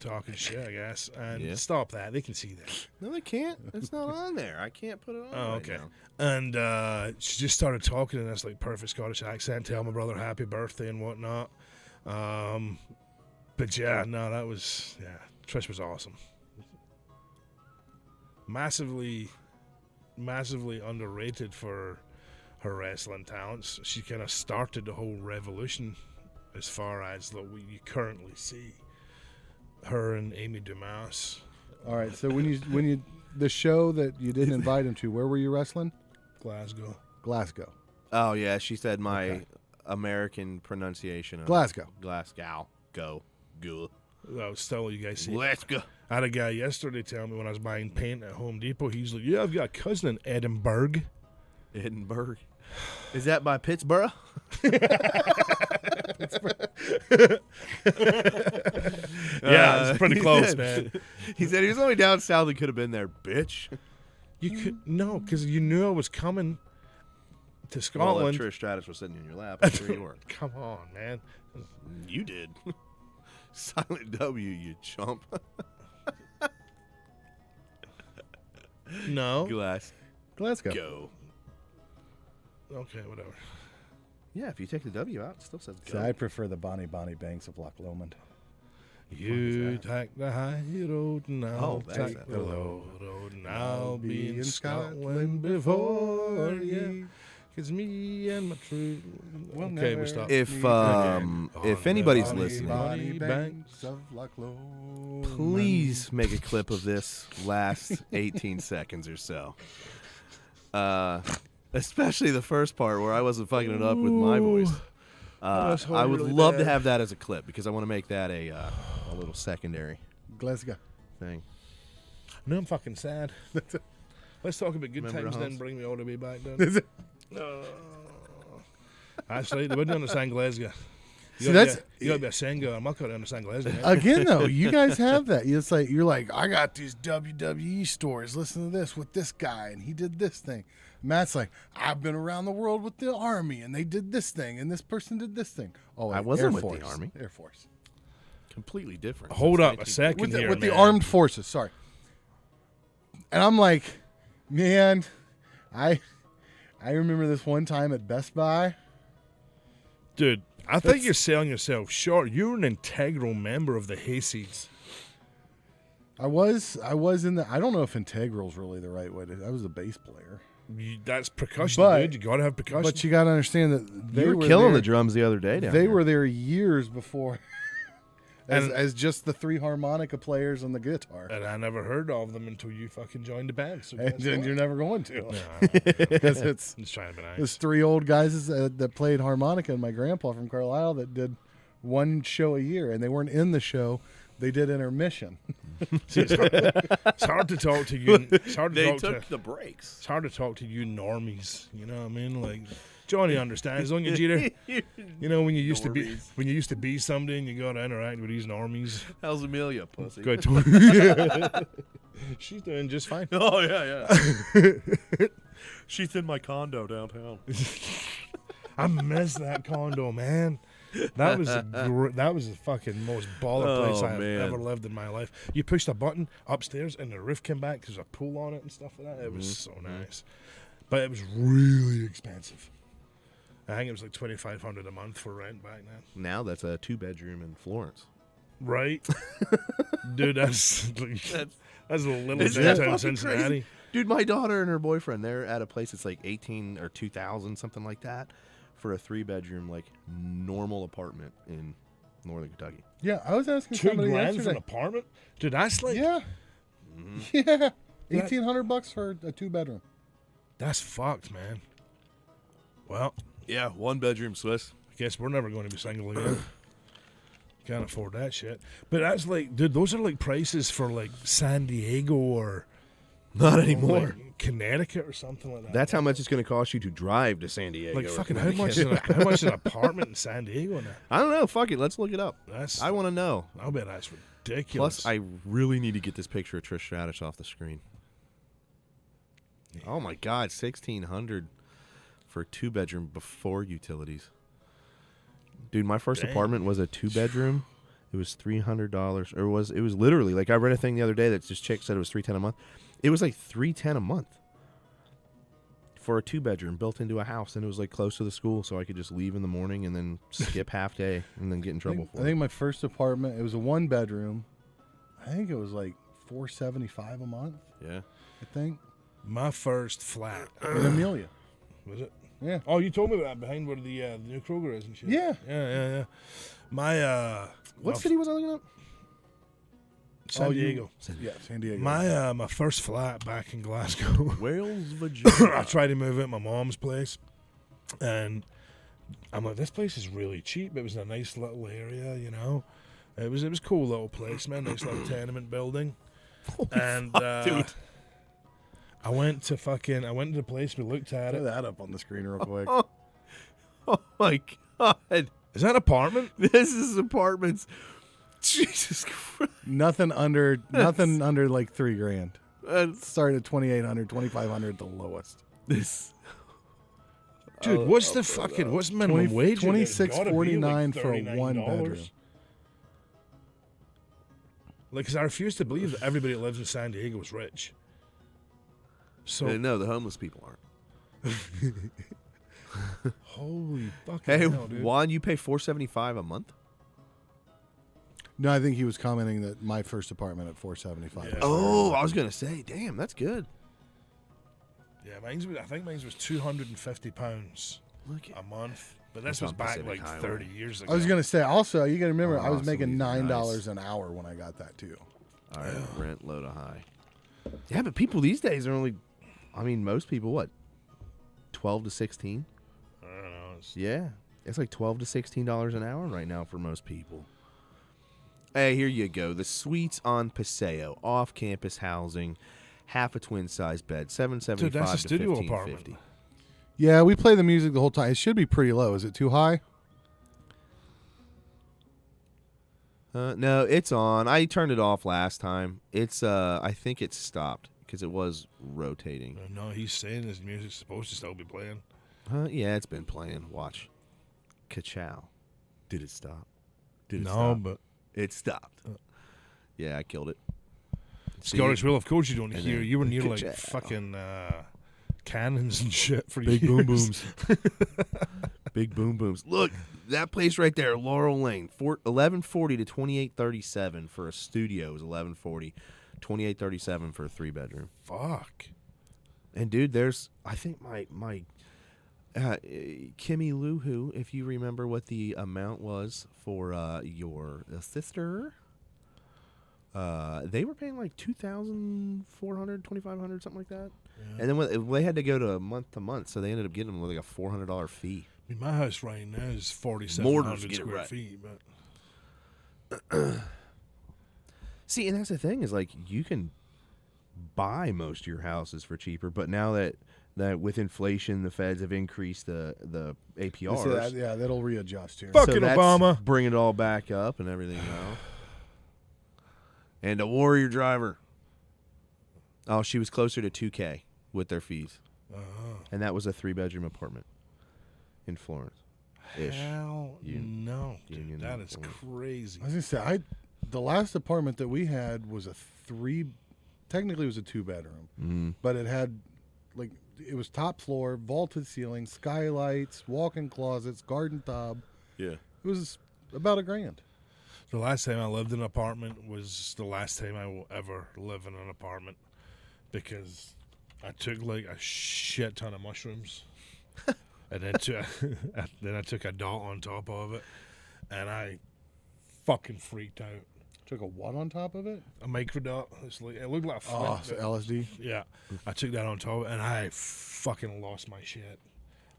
talking shit, I guess. And Yeah. stop that. They can see that. No, they can't. It's not on there. I can't put it on. Oh, right okay. now. And she just started talking in this like perfect Scottish accent, tell my brother happy birthday and whatnot. But yeah, no, Trish was awesome. Massively underrated for her wrestling talents. She kind of started the whole revolution as far as what you currently see. Her and Amy Dumas. All right, so when you the show that you didn't invite him to, where were you wrestling? Glasgow. Glasgow. Oh, yeah. She said my American pronunciation of Glasgow. Glasgow. Go. Oh, still, you guys see. Let's go. I had a guy yesterday tell me when I was buying paint at Home Depot, he's like, yeah, I've got a cousin in Edinburgh. Edinburgh. Is that by Pittsburgh? Yeah, it's pretty he close, said- man. He said he was only down south and could have been there, bitch. You could no, because you knew I was coming to Well, if Scotland. Trish Stratus was sitting in your lap, I'm sure you were. Come on, man. You did. Silent W, you chump. No. Glasgow. Go. Okay, whatever. Yeah, if you take the W out, it still says See, go. I prefer the Bonnie Banks of Loch Lomond. You take the high road and I'll that's take it. the low road and I'll be in Scotland before you. 'Cause me and my true. Okay, we stop. If anybody's Bonnie listening, Bonnie Banks of Loch Lomond. please make a clip of this last 18 seconds or so. Especially the first part where I wasn't fucking it up with my voice. That's I would really love to bad. have that as a clip because I want to make that a little secondary Glasgow. thing. No, I'm fucking sad. Let's talk about good Remember times, the then house? bring me all the way back down. Actually, they wouldn't understand Glasgow. See, that's You gotta be a Sengo. I'm not gonna understand Glasgow. mate. again though. You guys have that. It's like you're like, I got these WWE stories. Listen to this with this guy, and he did this thing. Matt's like, I've been around the world with the army, and they did this thing, and this person did this thing. Oh, I wait, wasn't Air with the Force. Army. Air Force. Completely different. Hold That's up a second With the, here, with the man. armed forces. Sorry. And I'm like, man, I remember this one time at Best Buy. Dude, I think you're selling yourself short. You're an integral member of the Hayseeds. I was in the. I don't know if integral's really the right way to. I was a bass player. That's percussion, But- dude. You gotta have percussion. But you got to understand that they You were were killing there, the drums the other day down They there. were there years before, And- as just the three harmonica players and the guitar. and I never heard of them until you fucking joined the band. So And guess then what? you're never going to, No, I know. because it's I'm just trying to be nice. there's three old guys that played harmonica, and my grandpa from Carlisle that did one show a year, and they weren't in the show. They did intermission. See, it's hard to talk to you. It's hard to They talk took to. the breaks. It's hard to talk to you normies. You know what I mean? Like Johnny understands, don't you, Jeter? You know when you used to be somebody and you got to interact with these normies. How's Amelia, pussy? Good. She's doing just fine. Oh yeah. She's in my condo downtown. I miss that condo, man. That was the fucking most baller place I've ever lived in my life. You pushed a button upstairs and the roof came back. There's a pool on it and stuff like that. It was so nice, but it was really expensive. I think it was like $2,500 a month for rent back then. Now that's a 2-bedroom in Florence. Right, dude. That's a little Isn't that downtown fucking Cincinnati. crazy? Dude, my daughter and her boyfriend, they're at a place that's like 18 or 2,000, something like that, for a 3-bedroom, like normal apartment in Northern Kentucky. Yeah, I was asking $2,000 somebody for an yesterday. apartment, dude. That's like Yeah, yeah, $1,800 for a 2-bedroom. that's fucked, man. Well, Yeah, 1-bedroom Swiss. I guess we're never going to be single again. Can't afford that shit. But that's like, dude, those are like prices for like San Diego or Not anymore. like Connecticut or something like that. That's how much it's going to cost you to drive to San Diego. like or fucking Connecticut. how much is an apartment in San Diego now? I don't know. Fuck it. Let's look it up. That's I want to know. I'll bet that's ridiculous. Plus, I really need to get this picture of Trish Stratus off the screen. Oh my God, $1,600 for a 2-bedroom before utilities. Dude, my first apartment was a 2-bedroom. It was $300, or it was literally like I read a thing the other day that this chick said it was $310 a month. It was like $310 a month for a 2-bedroom built into a house, and it was like close to the school, so I could just leave in the morning and then skip half day and then get in trouble for I it. think my first apartment, it was a 1-bedroom. I think it was like $475 a month. Yeah. I think my first flat in Amelia. was it? Yeah. Oh, you told me about that behind where the new Kroger is and shit. Yeah. Yeah. My What city was I looking up? San Diego. Yeah, San Diego. My first flat back in Glasgow. Wales, Virginia. I tried to move out my mom's place, and I'm like, this place is really cheap. It was in a nice little area, you know. It was a cool little place, man. Nice little tenement building. And dude. I went to the place. We looked at Throw it. that up on the screen real quick. Oh my God. Is that an apartment? This is apartments. Jesus Christ. Nothing under like $3,000. That's Started at $2,800, $2,500 the lowest. this. Dude, what's minimum wage? $26.49 for a $39. 1-bedroom. Like, because I refuse to believe that everybody that lives in San Diego is rich. So No, the homeless people aren't. holy fucking Hey, hell, dude. Juan, you pay $475 a month? No, I think he was commenting that my first apartment at $475. Yeah. Oh, I was gonna say, damn, that's good. Yeah, I think mine was £250 Look at a month. But this That's was on back Pacific like Highway. 30 years ago. I was gonna say also, you gotta remember, I was Oh, making so $9 nice. an hour when I got that too. all right, rent low to high. Yeah, but people these days are only, I mean, most people what, 12 to 16? I don't know. Yeah, it's like $12 to $16 an hour right now for most people. Hey, here you go. The Suites on Paseo, off-campus housing, half a twin-size bed, $775 Dude, that's a to studio $1,550. apartment. Yeah, we play the music the whole time. It should be pretty low. Is it too high? No, it's on. I turned it off last time. It's I think it's stopped because it was rotating. No, he's saying his music's supposed to still be playing. Yeah, it's been playing. Watch. Ka-chow. Did it stop? Did it No, stop? but It stopped. Yeah, I killed it. Scottish Will, of course you don't And hear. then You were near like ka-chow. fucking cannons and shit for Big years. boom booms. Big boom booms. Look, that place right there, Laurel Lane, 1140 to 2837 for a studio is 1140, 2837 for a 3-bedroom. Fuck. And dude, there's I think my Kimmy Lou, who, if you remember what the amount was for your sister, they were paying like $2,400, $2,500, something like that. Yeah. And then they had to go to month to month, so they ended up getting them like a $400 fee. I mean, my house right now is Mortars 4,700 get it square right. feet, but See, and that's the thing is like you can buy most of your houses for cheaper, but now that with inflation, the feds have increased the APRs. Yeah, that'll readjust here. Fucking that's Obama. bringing it all back up and everything else. And a Warrior driver. Oh, she was closer to $2K with their fees. And that was a 3-bedroom apartment in Florence. Hell no. Dude, that is crazy. I was going to say, the last apartment that we had was technically it was a 2-bedroom, but it had, like, it was top floor, vaulted ceiling, skylights, walk-in closets, garden tub. Yeah. It was about $1,000. The last time I lived in an apartment was the last time I will ever live in an apartment because I took like a shit ton of mushrooms and then I took a dot on top of it and I fucking freaked out. Took a what on top of it? A microdot. It looked like a flint. Oh, so LSD? Yeah. I took that on top and I fucking lost my shit.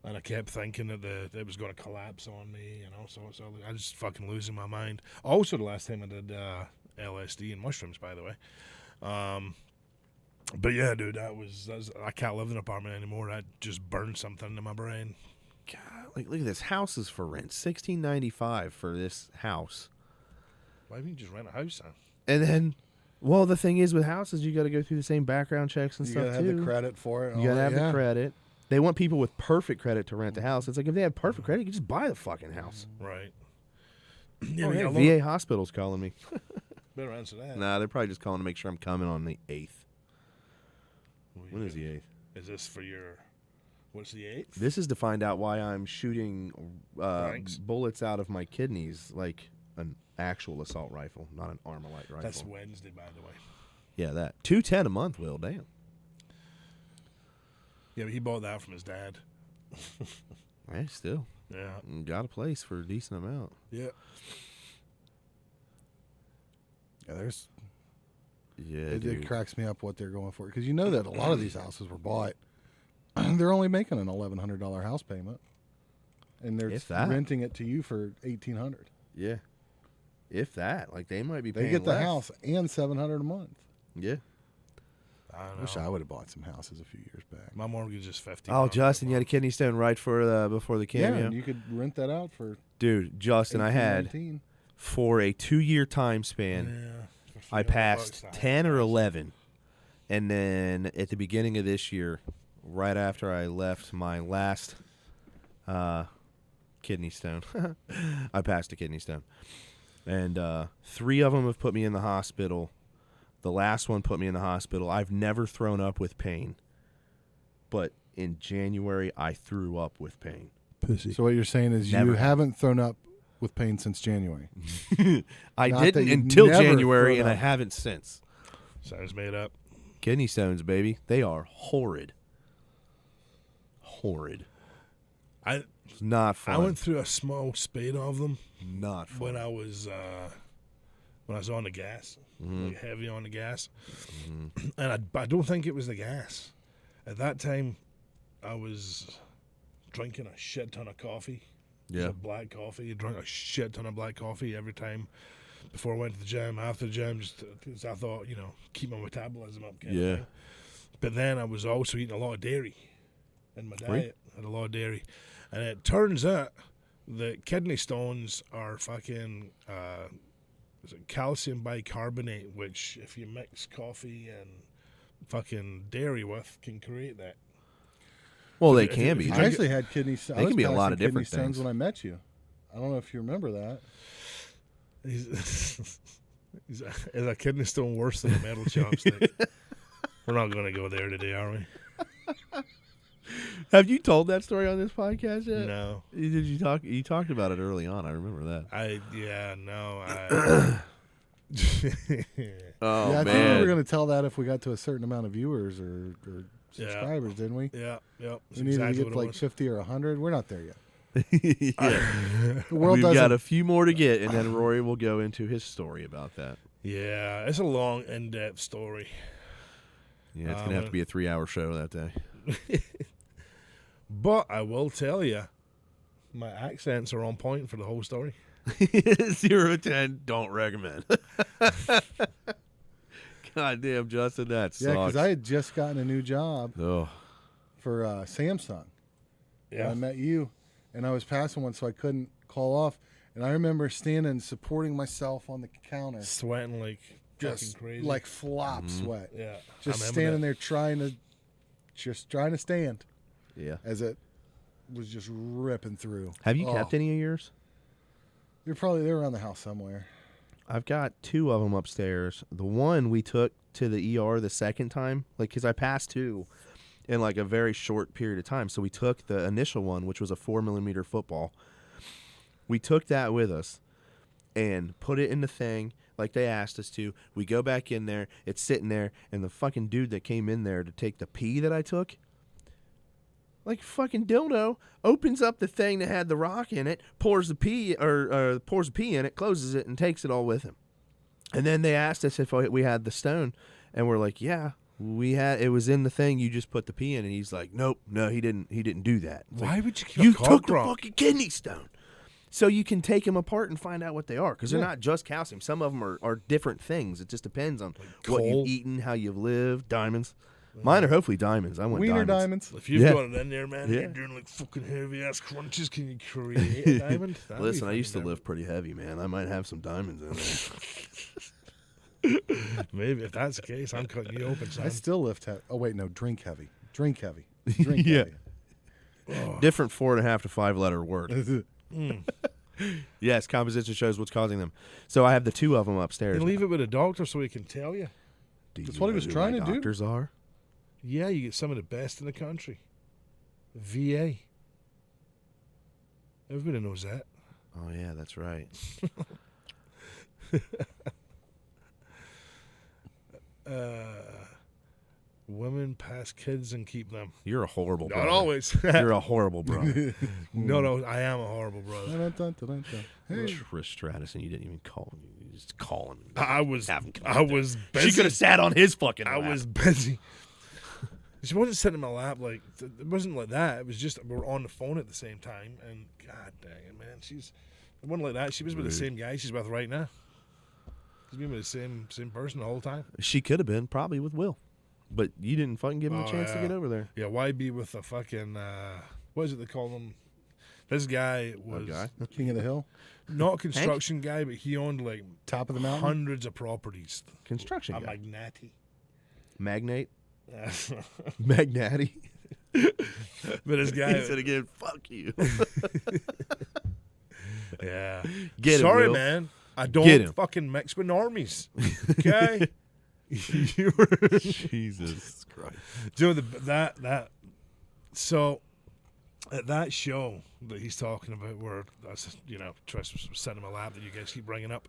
And I kept thinking that it was going to collapse on me, so I was just fucking losing my mind. Also, the last time I did LSD and mushrooms, by the way. But yeah, dude, I can't live in an apartment anymore. I just burned something into my brain. God, like look at this. House is for rent, $16.95 for this house. Why don't you just rent a house then? And then, well, the thing is with houses, you got to go through the same background checks and stuff too. You got to have the credit for it. You got to have the credit. They want people with perfect credit to rent the house. It's like if they have perfect credit, you can just buy the fucking house. Right. Yeah, hey, VA hospital's calling me. Better answer that. Nah, they're probably just calling to make sure I'm coming on the 8th. When is the 8th? Is this for what's the 8th? This is to find out why I'm shooting bullets out of my kidneys like an actual assault rifle, not an Armalite rifle. That's Wednesday, by the way. Yeah, that. $210 a month, Will. Damn. Yeah, but he bought that from his dad. Hey, still. Yeah. Got a place for a decent amount. Yeah. Yeah, it cracks me up what they're going for. Because you know that a lot of these houses were bought. They're only making an $1,100 house payment. And they're renting it to you for $1,800. Yeah. If that. Like, they might be paying They get the less. house and $700 a month. Yeah. I wish I would have bought some houses a few years back. My mortgage is $50. Oh, Justin, you had a kidney stone right before the cameo. Yeah, and you could rent that out for. Dude, Justin, I had for a 2-year time span. I passed 10 or 11, and then at the beginning of this year, right after I left my last kidney stone, I passed a kidney stone, and 3 of them have put me in the hospital. The last one put me in the hospital. I've never thrown up with pain, but in January I threw up with pain. Pussy. So what you're saying is you haven't thrown up with pain since January. I didn't until January, and I haven't since. Sounds made up. Kidney stones, baby. They are horrid. Horrid. It's not fun. I went through a small spate of them. Not fun. When I was on the gas. Like heavy on the gas. And I don't think it was the gas. At that time, I was drinking a shit ton of coffee. Yeah. Black coffee. I drank a shit ton of black coffee every time before I went to the gym, after the gym, just because I thought, keep my metabolism up. Kind of thing. But then I was also eating a lot of dairy in my diet. I had a lot of dairy. And it turns out that kidney stones are fucking calcium bicarbonate, which if you mix coffee and fucking dairy with, can create that. Well, they can be. I actually had kidney stones. They can be a lot of different things. When I met you, I don't know if you remember that. Is a kidney stone worse than a metal chopstick? We're not going to go there today, are we? Have you told that story on this podcast yet? No. Did you talk? You talked about it early on. I remember that. Oh, yeah, I man. think we were going to tell that if we got to a certain amount of viewers or subscribers, didn't we? Yeah. We needed to get to like 50 or 100. We're not there yet. Yeah. We've got a few more to get, and then Rory will go into his story about that. Yeah, it's a long, in-depth story. Yeah, it's going to have to be a 3-hour show that day. But I will tell you, my accents are on point for the whole story. 0 to 10, don't recommend. God damn, Justin, that Yeah, sucks. because I had just gotten a new job Oh, for Samsung. Yeah. I met you, and I was passing one, so I couldn't call off. And I remember standing and supporting myself on the counter, Sweating like fucking just crazy. like flop sweat. Yeah. Just I remember standing that. there trying to stand yeah. as it was just ripping through. Have you kept any of yours? They're around the house somewhere. I've got 2 of them upstairs. The one we took to the ER the second time, like, because I passed 2 in like a very short period of time. So we took the initial one, which was a 4mm football. We took that with us and put it in the thing like they asked us to. We go back in there. It's sitting there, and the fucking dude that came in there to take the pee that I took, like fucking dildo, opens up the thing that had the rock in it, pours the pee in it, closes it, and takes it all with him. And then they asked us if we had the stone, and we're like, yeah, we had. It was in the thing. You just put the pee in, and he's like, nope, no, he didn't do that. It's Why like, would you keep you a cock took the rock? fucking kidney stone. So you can take them apart and find out what they are, because they're Yeah. not just calcium. Some of them are different things. It just depends on what coal? you've eaten, how you've lived. Diamonds. Mine are hopefully diamonds. I want Wiener diamonds. diamonds. If you've Yeah. got it in there, man, Yeah. you're doing like fucking heavy ass crunches. Can you create a diamond? That'd be Listen, I fucking used to diamond. live pretty heavy, man. I might have some diamonds in there. Maybe if that's the case, I'm cutting you open, son. I still lift heavy. Oh wait, no, drink heavy. Drink heavy. Drink Yeah. heavy. Different 4.5 to 5 letter word. Mm. Yes, composition shows what's causing them. So I have the 2 of them upstairs. You leave it with a doctor so he can tell you. Do That's you what he know was who trying my to do. Doctors are. Yeah, you get some of the best in the country. VA. Everybody knows that. Oh yeah, that's right. Women pass kids and keep them. You're a horrible brother. Not always. You're a horrible brother. No, I am a horrible brother. Dun-dun-dun-dun-dun. Hey, Trish Stratus, and you didn't even call him. You just calling him. I was Have him come I up there. was busy. She could have sat on his fucking I lap. was busy. She wasn't sitting in my lap like it wasn't like that. It was just we were on the phone at the same time, and god dang it, man, it wasn't like that. She was with the same guy she's with right now. She's been with the same person the whole time. She could have been probably with Will, but you didn't fucking give him a Oh, chance to yeah. get over there. Yeah, why be with a fucking what is it they call him? This guy was guy? King of the Hill, not a construction guy, but he owned like top of the mountain. hundreds of properties. Construction A guy. magnati. Magnate. Magnati. But this guy, He said again, fuck you. yeah. Get it, Sorry, Will. man. I Get don't him. fucking mix with normies. Okay. Jesus Christ. Do you know that so at that show that he's talking about where that's Trish was sitting in my lap that you guys keep bringing up,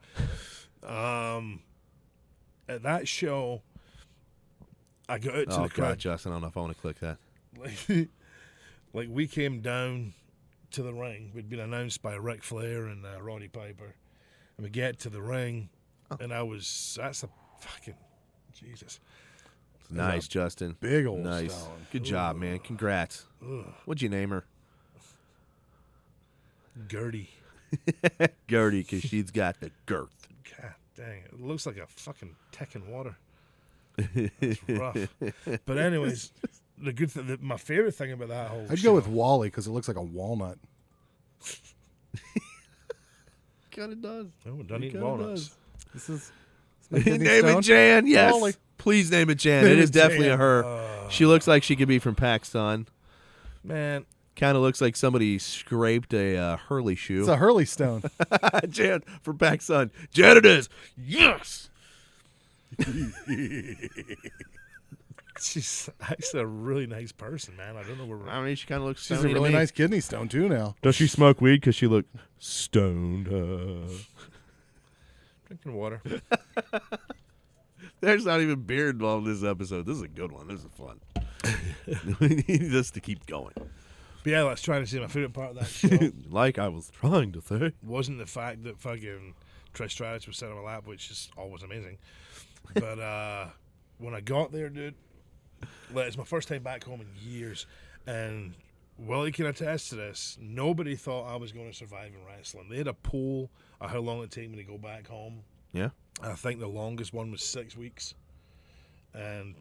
at that show I got out to Oh, the God, crowd, Justin, I don't know if I want to click that. like we came down to the ring. We'd been announced by Ric Flair and Roddy Piper, and we get to the ring, and that's a fucking Jesus. Nice, Justin. Big old Nice. stone. Good job, man. Congrats. Ugh. What'd you name her? Gertie. Gertie, because she's got the girth. God dang it. It looks like a fucking tick in water. It's rough. But anyways, the good thing, my favorite thing about that whole I'd show, go with Wally because it looks like a walnut. Kind of does. Oh, it doesn't eat kinda walnuts. This is Name it Jan, yes. Wally. Please name it Jan. It Name is it definitely Jan. her. She looks like she could be from Pakistan. Man, Kind of looks like somebody scraped a Hurley shoe. It's a Hurley stone. Jan from Pakistan. Jan it is. Yes. she's actually a really nice person, man. I don't know where I mean, she kind of looks She's a stony to really me. nice kidney stone too. Now Does she smoke weed? Because she looked stoned. drinking water. There's not even beer involved in this episode. This is a good one. This is fun. We need this to keep going. But yeah, let's try to see my favorite part of that show Like I was trying to say. wasn't the fact that fucking Trish Stratus was sitting on my lap, which is always amazing. But when I got there, dude, like, it's my first time back home in years, and Willie can attest to this. Nobody thought I was going to survive in wrestling. They had a poll of how long it'd take me to go back home. Yeah. I think the longest one was 6 weeks. And,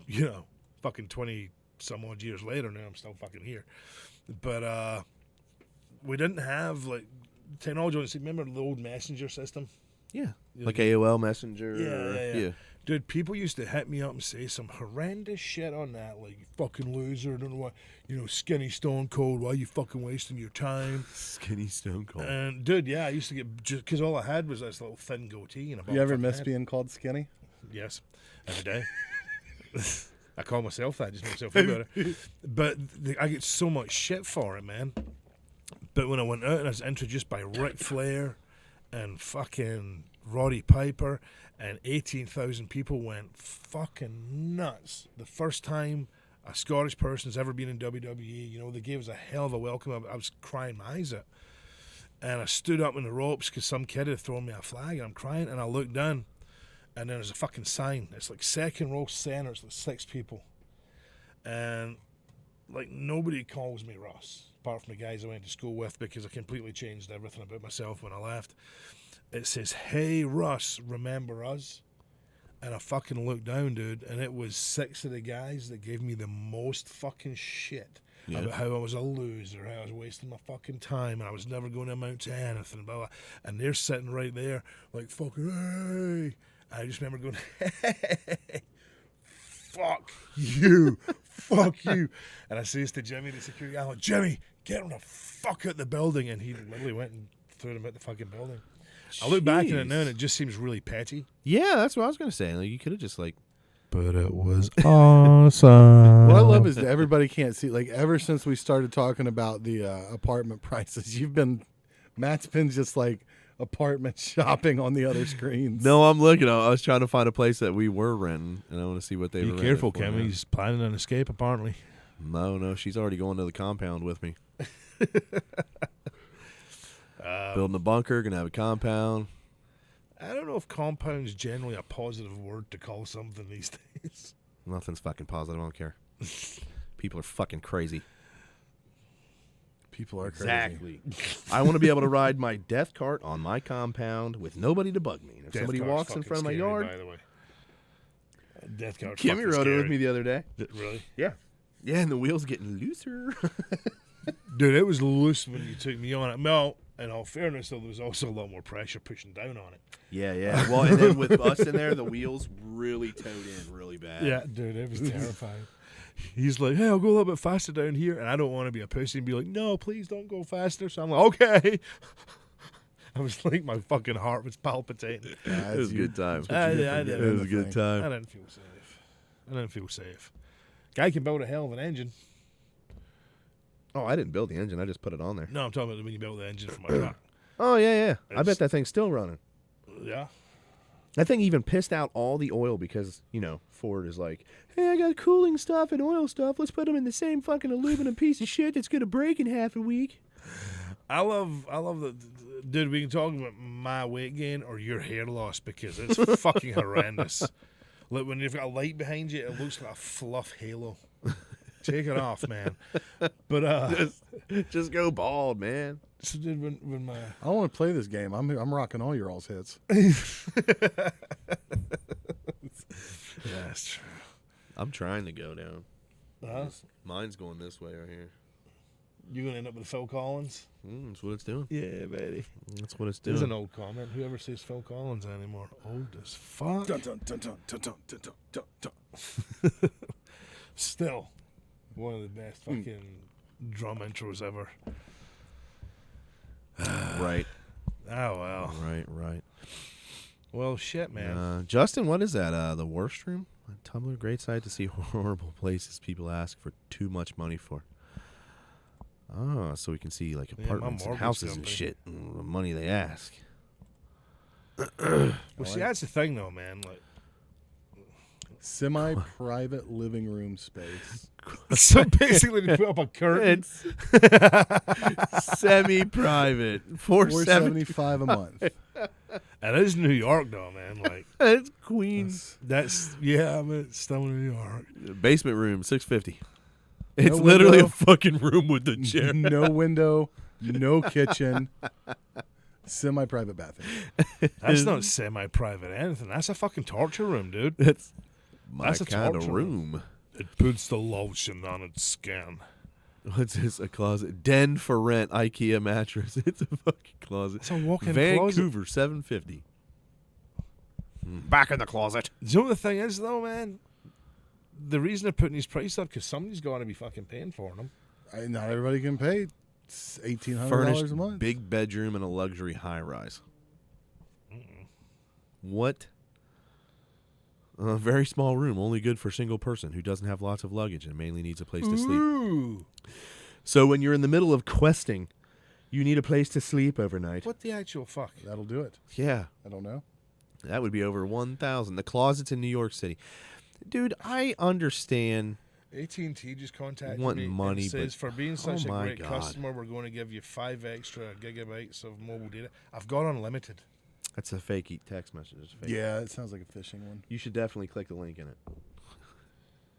fucking 20 some odd years later now, I'm still fucking here. But we didn't have, like, technology. Remember the old messenger system? Yeah. Like AOL Messenger. Yeah. Dude, people used to hit me up and say some horrendous shit on that, like, you fucking loser, I don't know what, skinny Stone Cold, why are you fucking wasting your time? Skinny Stone Cold. And, dude, I used to get, just because all I had was this little thin goatee. And You ever miss being called skinny? Yes, every day. I call myself that, just make myself feel better. But I get so much shit for it, man. But when I went out and I was introduced by Ric Flair and fucking Roddy Piper, and 18,000 people went fucking nuts. The first time a Scottish person's ever been in WWE, they gave us a hell of a welcome. I was crying my eyes out. And I stood up in the ropes because some kid had thrown me a flag, and I'm crying, and I looked down, and there's a fucking sign. It's like second row center. It's like 6 people. And, like, nobody calls me Russ, apart from the guys I went to school with, because I completely changed everything about myself when I left. It says, "Hey, Russ, remember us?" And I fucking looked down, dude, and it was 6 of the guys that gave me the most fucking shit about how I was a loser, how I was wasting my fucking time, and I was never going to amount to anything, blah, blah. And they're sitting right there, like, fucking, hey. I just remember going, hey, fuck you, fuck you. And I says to Jimmy, the security guy, I'm like, Jimmy, get him the fuck out the building. And he literally went and threw him out the fucking building. I look back at it now, and it just seems really petty. Yeah, that's what I was going to say. Like, you could have just, like... But it was awesome. What I love is that everybody can't see. Like, ever since we started talking about the apartment prices, Matt's been just, like, apartment shopping on the other screens. No, I'm looking. I was trying to find a place that we were renting, and I want to see what they were. Be careful, Kim. He's planning an escape, apparently. No, she's already going to the compound with me. Building a bunker, gonna have a compound. I don't know if compound's generally a positive word to call something these days. Nothing's fucking positive. I don't care. People are fucking crazy. People are exactly. I want to be able to ride my death cart on my compound with nobody to bug me. And if somebody walks in front of my yard, by the way. Death cart. Kimmy rode it with me the other day. Really? Yeah. Yeah, and the wheel's getting looser. Dude, it was loose when you took me on it. No, in all fairness, though, there was also a lot more pressure pushing down on it. Yeah. Well, and then with us in there, the wheels really towed in really bad. Yeah, dude, it was terrifying. He's like, hey, I'll go a little bit faster down here. And I don't want to be a pussy and be like, no, please don't go faster. So I'm like, okay. I was like, my fucking heart was palpitating. It was a good time. It was a good time. I didn't feel safe. Guy can build a hell of an engine. Oh, I didn't build the engine. I just put it on there. No, I'm talking about when you build the engine for my truck. Oh, yeah. I bet that thing's still running. Yeah. That thing even pissed out all the oil because, Ford is like, hey, I got cooling stuff and oil stuff. Let's put them in the same fucking aluminum piece of shit that's going to break in half a week. I love the... Dude, we can talk about my weight gain or your hair loss because it's fucking horrendous. Look, when you've got a light behind you, it looks like a fluff halo. Take it off, man. But just go bald, man. So dude, when my I don't want to play this game. I'm rocking all your all's hits. Yeah, that's true. I'm trying to go down. Mine's going this way right here. You're gonna end up with Phil Collins. That's what it's doing. Yeah, baby. That's what it's doing. There's an old comment. Whoever says Phil Collins anymore, old as fuck. Dun, dun, dun, dun, dun, dun, dun, dun, dun. Still, one of the best fucking drum intros ever. Right. Oh well. Right. Well, shit, man. Justin, what is that? The Worst Room? A Tumblr, great site to see horrible places people ask for too much money for. Oh, so we can see like apartments and houses and shit, and the money they ask. Well, see, that's the thing, though, man. Like, semi-private living room space. So basically, to put up a curtain. It's semi-private. $475 a month. And it's New York, though, man. Like, it's Queens. That's I mean, it's still New York. Basement room, $650. It's literally a fucking room with a chair. No window, no kitchen, semi-private bathroom. That's not semi-private anything. That's a fucking torture room, dude. My That's a kind of torture room. It puts the lotion on its skin. What's this? A closet? Den for rent. IKEA mattress. It's a fucking closet. It's a walk-in Vancouver, $750. Back in the closet. Do you know what the thing is, though, man? The reason they're putting these prices up because somebody's going to be fucking paying for them. Not everybody can pay. It's $1,800 Furnished a month. big bedroom and a luxury high rise. What? A very small room, only good for a single person who doesn't have lots of luggage and mainly needs a place to sleep. Ooh. So when you're in the middle of questing, you need a place to sleep overnight. What the actual fuck? That'll do it. Yeah, I don't know. that would be over 1,000. The closets in New York City. Dude, I understand. AT&T just contacted Wanting me money, and says, but- for being such oh a my great God. customer, we're going to give you 5 extra gigabytes of mobile data. I've got unlimited. That's a fake text message. It's fake. Yeah, it sounds like a phishing one. You should definitely click the link in it.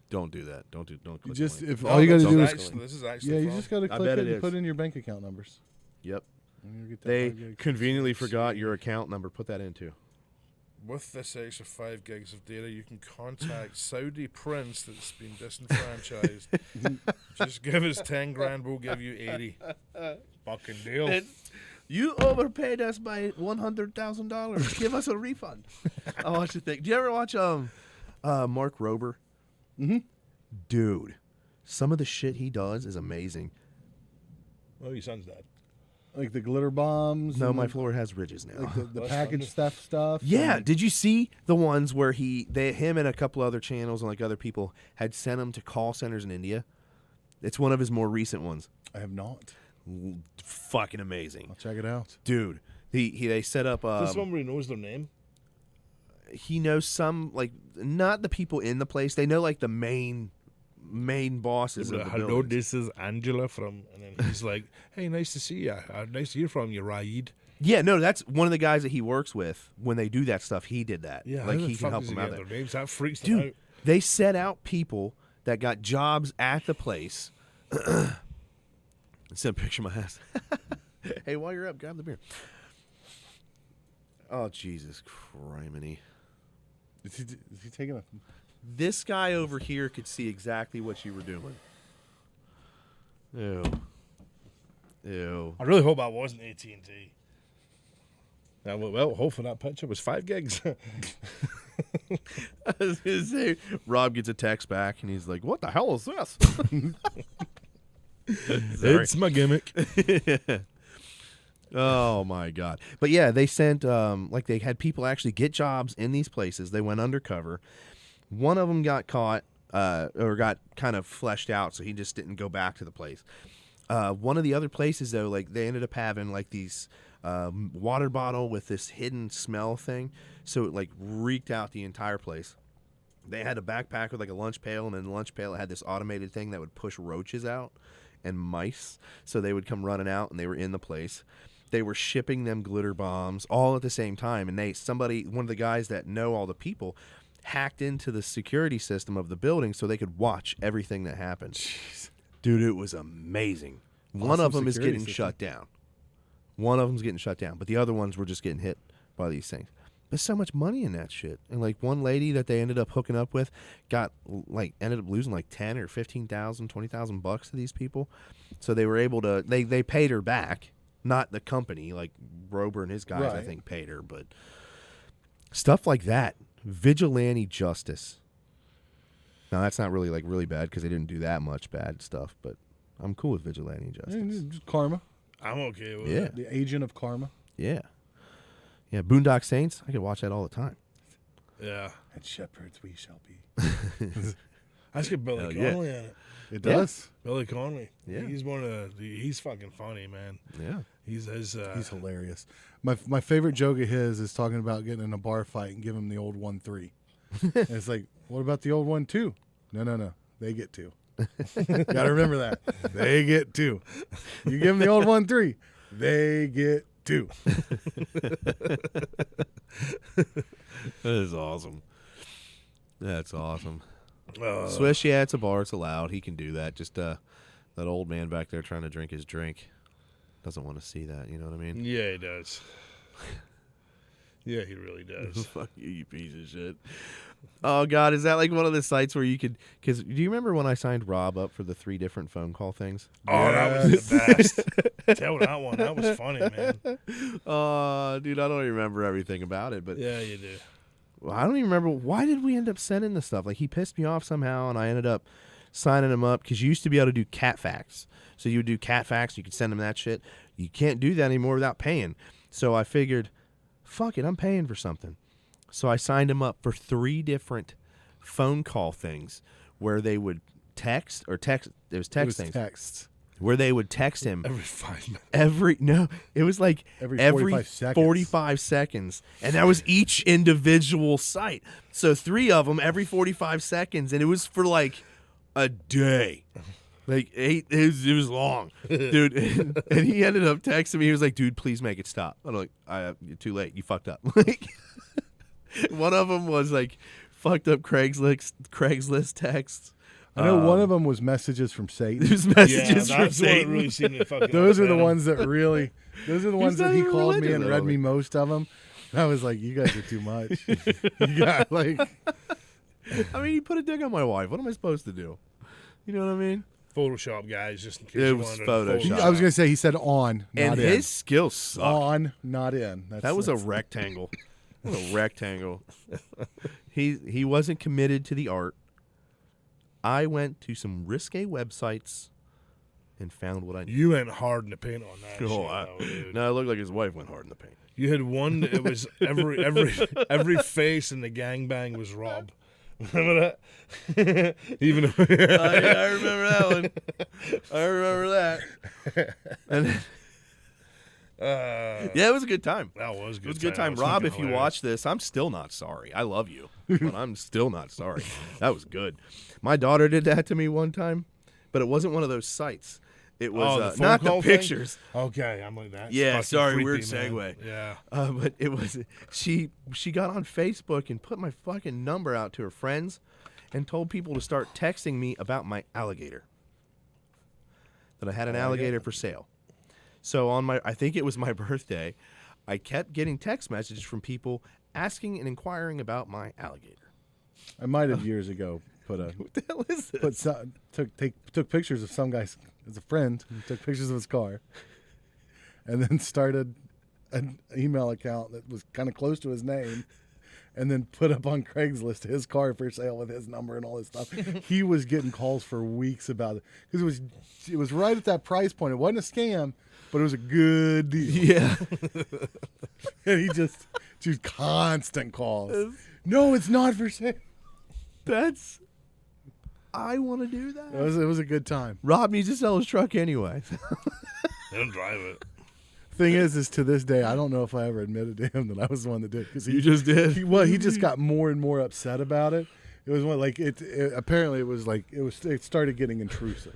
Don't do that. Don't You click just the link. if No, all you got to this do is is actually, this is actually yeah, you from- just got to I click bet it it and is. put in your bank account numbers. Yep. And you'll get that They 5 gig. conveniently forgot your account number. Put that in too. With this extra 5 gigs of data, you can contact Saudi prince that's been disenfranchised. Just give us 10 grand, we'll give you 80. Fucking deal. You overpaid us by $100,000. Give us a refund. I want you to think. Do you ever watch Mark Rober? Mm-hmm. Dude, some of the shit he does is amazing. Oh, your son's dead. Like the glitter bombs. No, and my floor has ridges now. like the That's package thunder. stuff. Yeah, and- did you see the ones where him and a couple other channels and like other people had sent him to call centers in India? It's one of his more recent ones. I have not. Fucking amazing, I'll check it out. dude. They set up. This is one where he knows their name. He knows some like not the people in the place. They know like the main bosses of the Hello, buildings. this is Angela from, and then he's like, "Hey, nice to see you. Nice to hear from you, Raid." Yeah, no, that's one of the guys that he works with. When they do that stuff, he did that. Yeah, like how the he can fuck help does them he out get there. their names? That freaks them Dude, out. they set out people that got jobs at the place. Send a picture of my ass. Hey, while you're up, grab the beer. Oh, Jesus criminy. Is he taking a? This guy over here could see exactly what you were doing. Ew. Ew. I really hope that wasn't AT&T. Yeah, well, hopefully that picture was 5 gigs. I was gonna say, Rob gets a text back and he's like, "What the hell is this?" Sorry. It's my gimmick. Oh my God. But yeah, they sent like they had people actually get jobs in these places. They went undercover. One of them got caught or got kind of fleshed out, so he just didn't go back to the place. One of the other places though, like they ended up having like these water bottle with this hidden smell thing, so it like reeked out the entire place. They had a backpack with like a lunch pail, and in the lunch pail it had this automated thing that would push roaches out and mice, so they would come running out and they were in the place. They were shipping them glitter bombs all at the same time, and one of the guys that know all the people hacked into the security system of the building so they could watch everything that happened. Jeez. Dude, it was amazing. One Awesome of them is security getting system. shut down. One of them's getting shut down, but the other ones were just getting hit by these things. There's so much money in that shit. And like one lady that they ended up hooking up with ended up losing like 10 or 15,000, 20,000 bucks to these people. So they were able to they paid her back, not the company, like Rober and his guys I Right. think paid her, but stuff like that. Vigilante justice. Now that's not really like really bad because they didn't do that much bad stuff, but I'm cool with vigilante justice. Just karma. I'm okay with Yeah. it. The agent of karma. Yeah. Yeah, Boondock Saints, I could watch that all the time. Yeah. And shepherds we shall be. Let's get Billy Hell yeah. Connolly on it. It Yeah. does. Billy Connolly. Yeah. He's fucking funny, man. Yeah. He's He's hilarious. My favorite joke of his is talking about getting in a bar fight and give him the old 1-3. And it's like, what about the old 1-2? No. They get 2. Gotta remember that. They get 2. You give them the old 1-3. They get 2. That is awesome. That's awesome. uh, Swish, yeah, it's a bar. It's allowed. He can do that. Just that old man back there trying to drink his drink doesn't want to see that. You know what I mean? yeah, he does. Yeah, he really does. Fuck you, you piece of shit. Oh, God, is that like one of the sites where you could... Because do you remember when I signed Rob up for the 3 different phone call things? Oh, that was the best. Tell that one. That was funny, man. Dude, I don't even remember everything about it. But Yeah, you do. well, I don't even remember. Why did we end up sending this stuff? Like, he pissed me off somehow, and I ended up signing him up because you used to be able to do cat fax. So you would do cat fax. You could send him that shit. You can't do that anymore without paying. So I figured, fuck it, I'm paying for something. So I signed him up for 3 different phone call things where they would text. It was text things. Texts. Where they would text him Every 5 minutes. it was like Every every 45 seconds. 45 seconds. And that was each individual site. So 3 of them every 45 seconds. And it was for like a day. Like 8, it was long, dude. And he ended up texting me. He was like, dude, please make it stop. I'm like, you're too late. You fucked up. Like, one of them was like fucked up Craigslist texts. I know one of them was messages from Satan. There's messages Yeah, from that's what it Satan. really seemed to fucking Those are the upset him. ones that really. Those are the ones not that he even called me religious, and I read don't me think. most of them. And I was like, you guys are too much. You got like. I mean, he put a dick on my wife. What am I supposed to do? You know what I mean? Photoshop guys, just in case It you was wanted Photoshop. I was gonna say he said on, not And in. his skills suck. On, not in. That was a rectangle. That was a rectangle. He wasn't committed to the art. I went to some risque websites and found what I needed. You went hard in the paint on that shit, Oh, though, dude. no, it looked like his wife went hard in the paint. You had one that it was every face in the gangbang was Rob. Remember that? Even Yeah, I remember that one. I remember that. And yeah, it was a good time. that was good. It was a good time. That was Rob, fucking if you hilarious. watch this, I'm still not sorry. I love you, but I'm still not sorry. That was good. My daughter did that to me one time, but it wasn't one of those sites. It was the phone not the call thing? pictures. Okay, I'm like that. Yeah, Fucking sorry, creepy, weird man. segue. Yeah. But it was she got on Facebook and put my fucking number out to her friends and told people to start texting me about my alligator. That I had an alligator for sale. So I think it was my birthday, I kept getting text messages from people asking and inquiring about my alligator. I might have years ago put a What the hell is this? took pictures of some guy as a friend and took pictures of his car, and then started an email account that was kind of close to his name, and then put up on Craigslist his car for sale with his number and all this stuff. He was getting calls for weeks about it because it was right at that price point. It wasn't a scam, but it was a good deal. Yeah. And he just constant calls. No, it's not for sale. I want to do that. It was a good time. Rob needs to sell his truck anyway. They don't drive it. Thing is to this day, I don't know if I ever admitted to him that I was the one that did it. Because You just did? He just got more and more upset about it. It was one like it apparently it was like it started getting intrusive.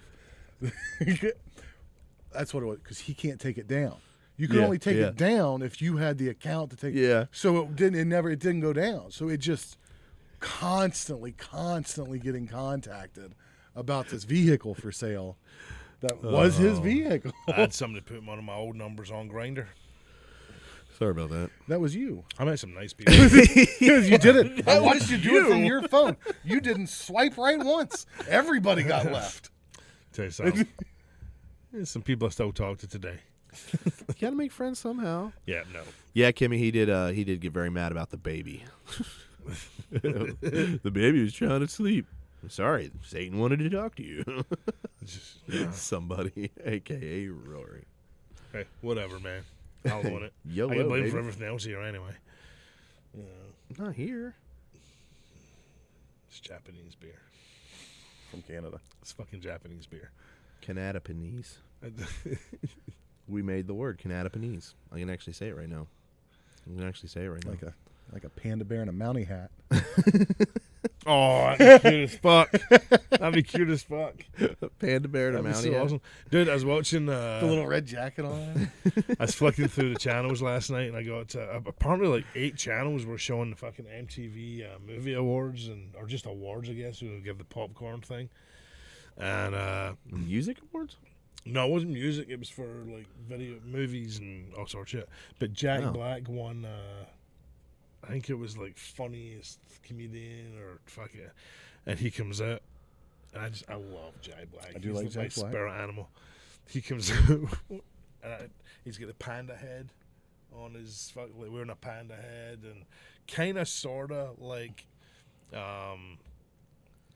That's what it was, because he can't take it down. You could Yeah, only take yeah. it down if you had the account to take it. Yeah. So it didn't go down. So it just constantly getting contacted about this vehicle for sale that was his vehicle. I had somebody put one of my old numbers on Grindr. Sorry about that. That was you. I met some nice people. Because you did it. I watched you do it from you. your phone. You didn't swipe right once. Everybody got left. Tell you something. There's some people I still talk to today. You gotta make friends somehow. Yeah, no. Yeah, Kimmy, he did get very mad about the baby. The baby was trying to sleep. I'm sorry, Satan wanted to talk to you. Just, Somebody, aka Rory. hey, whatever, man. I'll own it. YOLO, I get blamed baby. for everything else here anyway. Not here. It's Japanese beer. From Canada. It's fucking Japanese beer. Canadapanese. We made the word Canadapanese. I can actually say it right now. Like a panda bear in a Mountie hat. Oh, that'd be cute as fuck. That'd be cute as fuck. Panda bear and a That'd be mountie. so awesome. Dude, I was watching... The little red jacket on. I was flicking through the channels last night, and I got apparently like 8 channels were showing the fucking MTV movie awards, or just awards, I guess. We would give the popcorn thing. And Music awards? no, it wasn't music. It was for like video, movies, and all sorts of shit. But Jack Oh. Black won I think it was like funniest comedian or fuck it. And he comes out, and I love Jack Black. I do like Jack Black. My spirit animal. He comes out, and he's got a panda head on his, like wearing a panda head, and kind of sorta like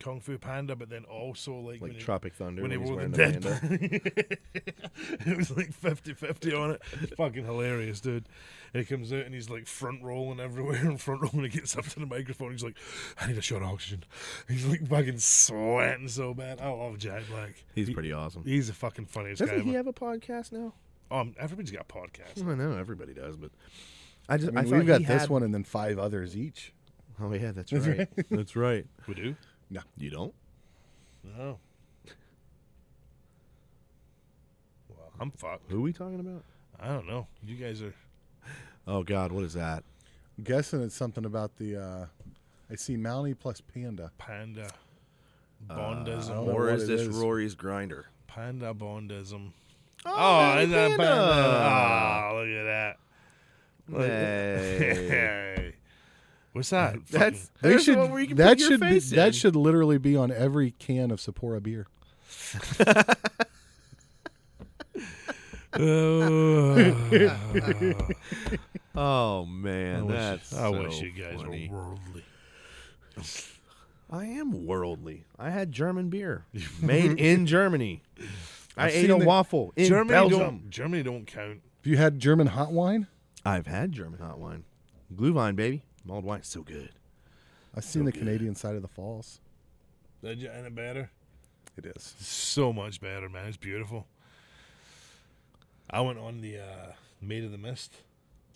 Kung Fu Panda, but then also like Tropic Thunder when he he's wore wearing the the dead panda. it was like 50-50 on it. Fucking hilarious, dude. And he comes out and he's like front rolling everywhere and front rolling. He gets up to the microphone. He's like, I need a shot of oxygen. He's like fucking sweating so bad. I love Jack Black. He's pretty awesome. He's the fucking funniest guy. Doesn't he ever. have a podcast now? Everybody's got podcasts. I know everybody does, but I mean, we've got this one and then 5 others each. Oh yeah, that's right. That's right. We do? No, You don't? No. Well, I'm fucked. Who are we talking about? I don't know. You guys are. Oh God, what is that? I'm guessing it's something about the. I see Mountie plus Panda. Panda. Bondism. don't know Or what is it this is. Rory's grinder? Panda Bondism. Oh, is that Panda. Oh, look at that. Hey. Hey. What's that? That's They there's should. one where you can That put your should be. face in. That should literally be on every can of Sapporo beer. Oh man, that's I so wish you guys funny. were worldly. I am worldly. I had German beer made in Germany. I I've ate seen a the- waffle in Belgium. Germany don't count. Have you had German hot wine? I've had German hot wine, Glühwein, baby, mulled wine, so good. I've seen So the good. Canadian side of the falls. Did you end it better? It is. So much better, man. It's beautiful. I went on the Maid of the Mist.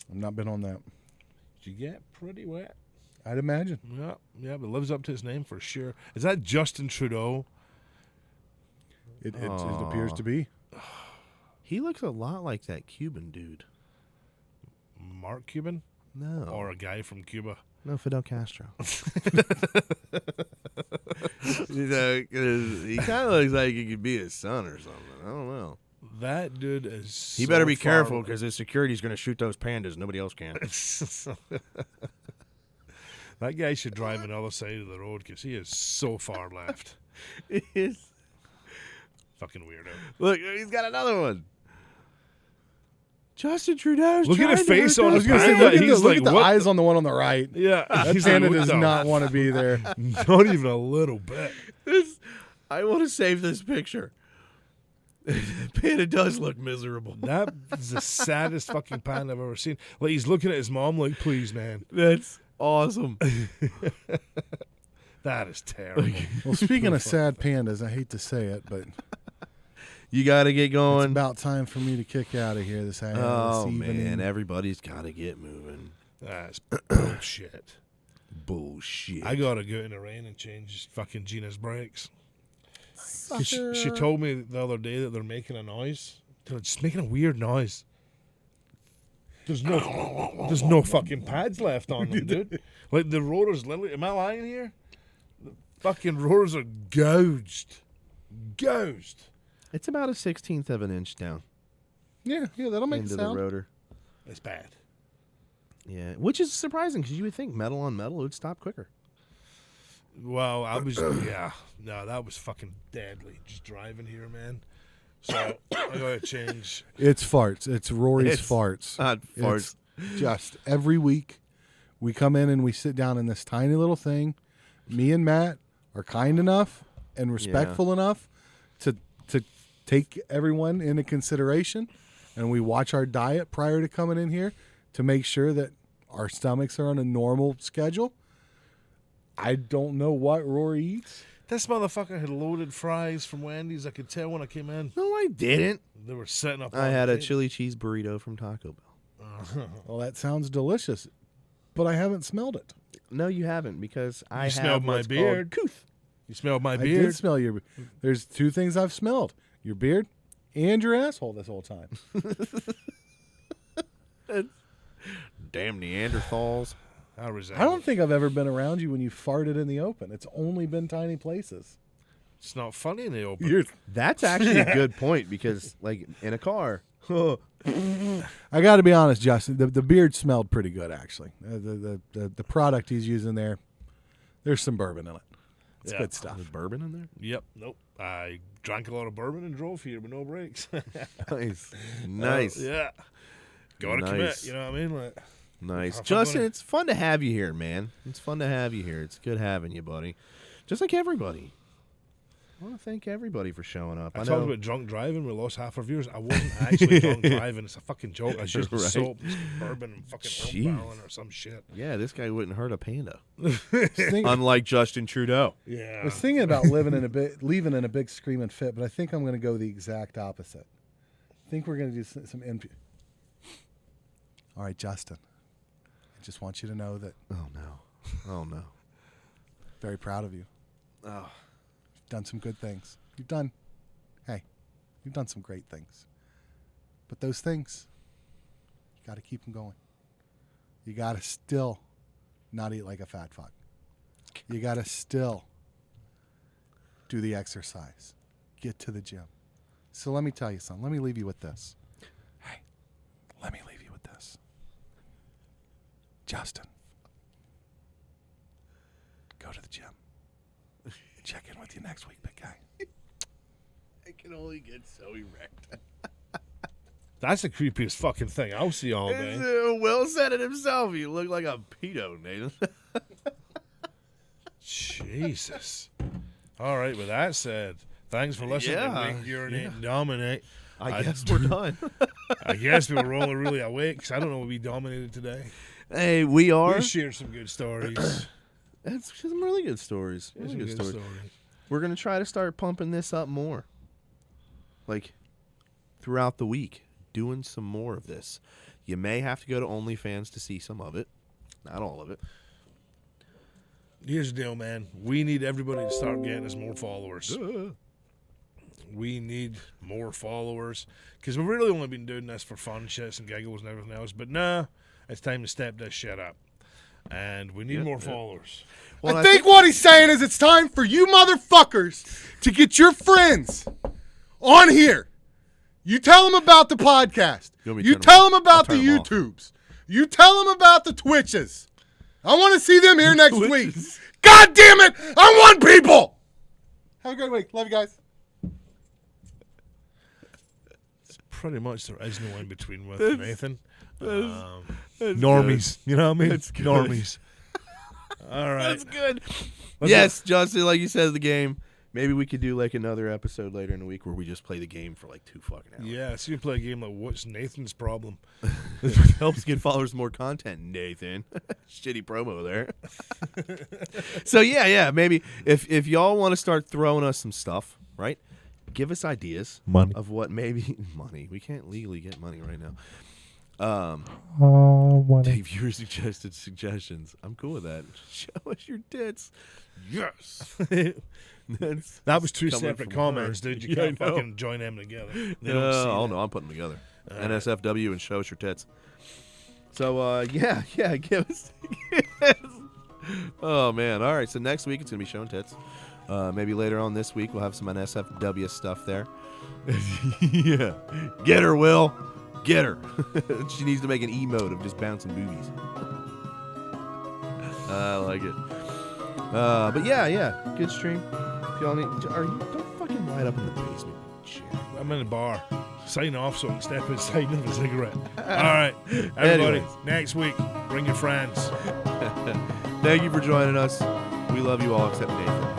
I've not been on that. Did you get pretty wet? I'd imagine. Yeah, but it lives up to its name for sure. Is that Justin Trudeau? It appears to be. He looks a lot like that Cuban dude. Mark Cuban? No, Or a guy from Cuba? no, Fidel Castro. He kind of looks like he could be his son or something. I don't know. That dude is. He better be careful because his security's going to shoot those pandas. Nobody else can. That guy should drive another side of the road because he is so far left. Fucking weirdo. Look, he's got another one. Justin Trudeau's Look at his trying to face hurt on I us. his was going to say, panda. look He's at the what eyes on the one on the right. Yeah. That He's like, panda what does the not want to be there. Not even a little bit. I want to save this picture. Panda does look miserable. That is the saddest fucking panda I've ever seen. Like, he's looking at his mom like, please, man. That's awesome. That is terrible. Well, speaking of sad pandas, I hate to say it, but You got to get it's going. about time for me to kick out of here this Oh, evening. man. Everybody's got to get moving. That's bullshit. Bullshit. I gotta go in the rain and change fucking Gina's brakes. 'Cause She told me the other day that they're making a noise. They're just making a weird noise. There's no fucking pads left on them, dude. Like the rotors literally. Am I lying here? The fucking rotors are gouged. Gouged. It's about a 16th of an inch down Yeah, that'll make into a the sound. rotor. It's bad. Yeah, which is surprising because you would think metal on metal would stop quicker. Well, I was no, that was fucking deadly. Just driving here, man. So I gotta change. It's farts. It's Rory's It's farts. not farts. It's just every week we come in and we sit down in this tiny little thing. Me and Matt are kind enough and respectful enough to take everyone into consideration, and we watch our diet prior to coming in here to make sure that our stomachs are on a normal schedule. I don't know what Rory eats. This motherfucker had loaded fries from Wendy's. I could tell when I came in. No, I didn't. They were setting up. I on had the a table. chili cheese burrito from Taco Bell. Well, that sounds delicious, but I haven't smelled it. No, you haven't because I have smelled my what's beard. called Couth. You smelled my I beard. did smell your. There's two things I've smelled: your beard and your asshole this whole time. Damn Neanderthals. I resent I don't it. think I've ever been around you when you farted in the open. It's only been tiny places. It's not funny in the open. That's actually a good point because, like, in a car, I got to be honest, Justin. The beard smelled pretty good, actually. The product he's using there, there's some bourbon in it. It's good stuff. There's bourbon in there? Yep. Nope. I drank a lot of bourbon and drove here with no brakes. Nice. Nice. Yeah. Gotta commit. You know what I mean? Like, nice. Justin, it's fun to have you here, man. It's fun to have you here. It's good having you, buddy. Just like everybody. I want to thank everybody for showing up. I talked about drunk driving. We lost half our viewers. I wasn't actually drunk driving. It's a fucking joke. I was just Right. soap, bourbon, and fucking Oak Barrel or some shit. Yeah, this guy wouldn't hurt a panda. Thinking, Unlike Justin Trudeau. Yeah. I was thinking about leaving in a big screaming fit, but I think I'm going to go the exact opposite. I think we're going to do some All right, Justin. I just want you to know that. Oh, no. Oh, no. Very proud of you. Oh. You've done some good things. You've done some great things. But those things, you got to keep them going. You got to still not eat like a fat fuck. You got to still do the exercise. Get to the gym. So let me tell you something. Let me leave you with this. Hey, let me leave you with this. Justin, go to the gym. Check in with you next week, big guy. I can only get so erect. That's the creepiest fucking thing I'll see all day. Will said it himself. You look like a pedo, Nathan. Jesus. All right, with that said, thanks for listening to Wing, Urinate, and Dominate. I guess we're done. I guess we were all really awake because I don't know what we dominated today. Hey, we are. We shared some good stories. That's some really good stories. Really good stories. We're going to try to start pumping this up more. Like, throughout the week. Doing some more of this. You may have to go to OnlyFans to see some of it. Not all of it. Here's the deal, man. We need everybody to start getting us more followers. We need more followers. Because we've really only been doing this for fun, shits and giggles and everything else. But now, it's time to step this shit up. And we need more followers. Well, I think what he's saying is it's time for you motherfuckers to get your friends on here. You tell them about the podcast. You tell them about the YouTubes. You tell them about the Twitches. I want to see them here next week. God damn it! I want people! Have a great week. Love you guys. It's pretty much there is no in between with Nathan. Normies. Good. You know what I mean? That's good. Normies. All right. That's good. Yes, Justin, like you said, the game. Maybe we could do like another episode later in the week where we just play the game for like 2 fucking hours. Yeah, so you play a game like What's Nathan's Problem? Helps get followers more content, Nathan. Shitty promo there. So yeah, maybe if y'all want to start throwing us some stuff, right? Give us ideas of what maybe money. We can't legally get money right now. Take viewer suggested suggestions. I'm cool with that. Show us your tits. Yes. That was 2 separate comments, dude. You can't fucking join them together. They don't see oh no, I'm putting them together. NSFW and show us your tits. So yeah, give us. Oh man, all right. So next week it's gonna be showing tits. Maybe later on this week we'll have some NSFW stuff there. Yeah, get her, Will. Get her. She needs to make an emote of just bouncing boobies. I like it. But yeah, good stream. If y'all need, don't fucking light up in the basement. Shit. I'm in the bar. Sign off so I can step inside and have a cigarette. All right, everybody. Next week, bring your friends. Thank you for joining us. We love you all except Nathan.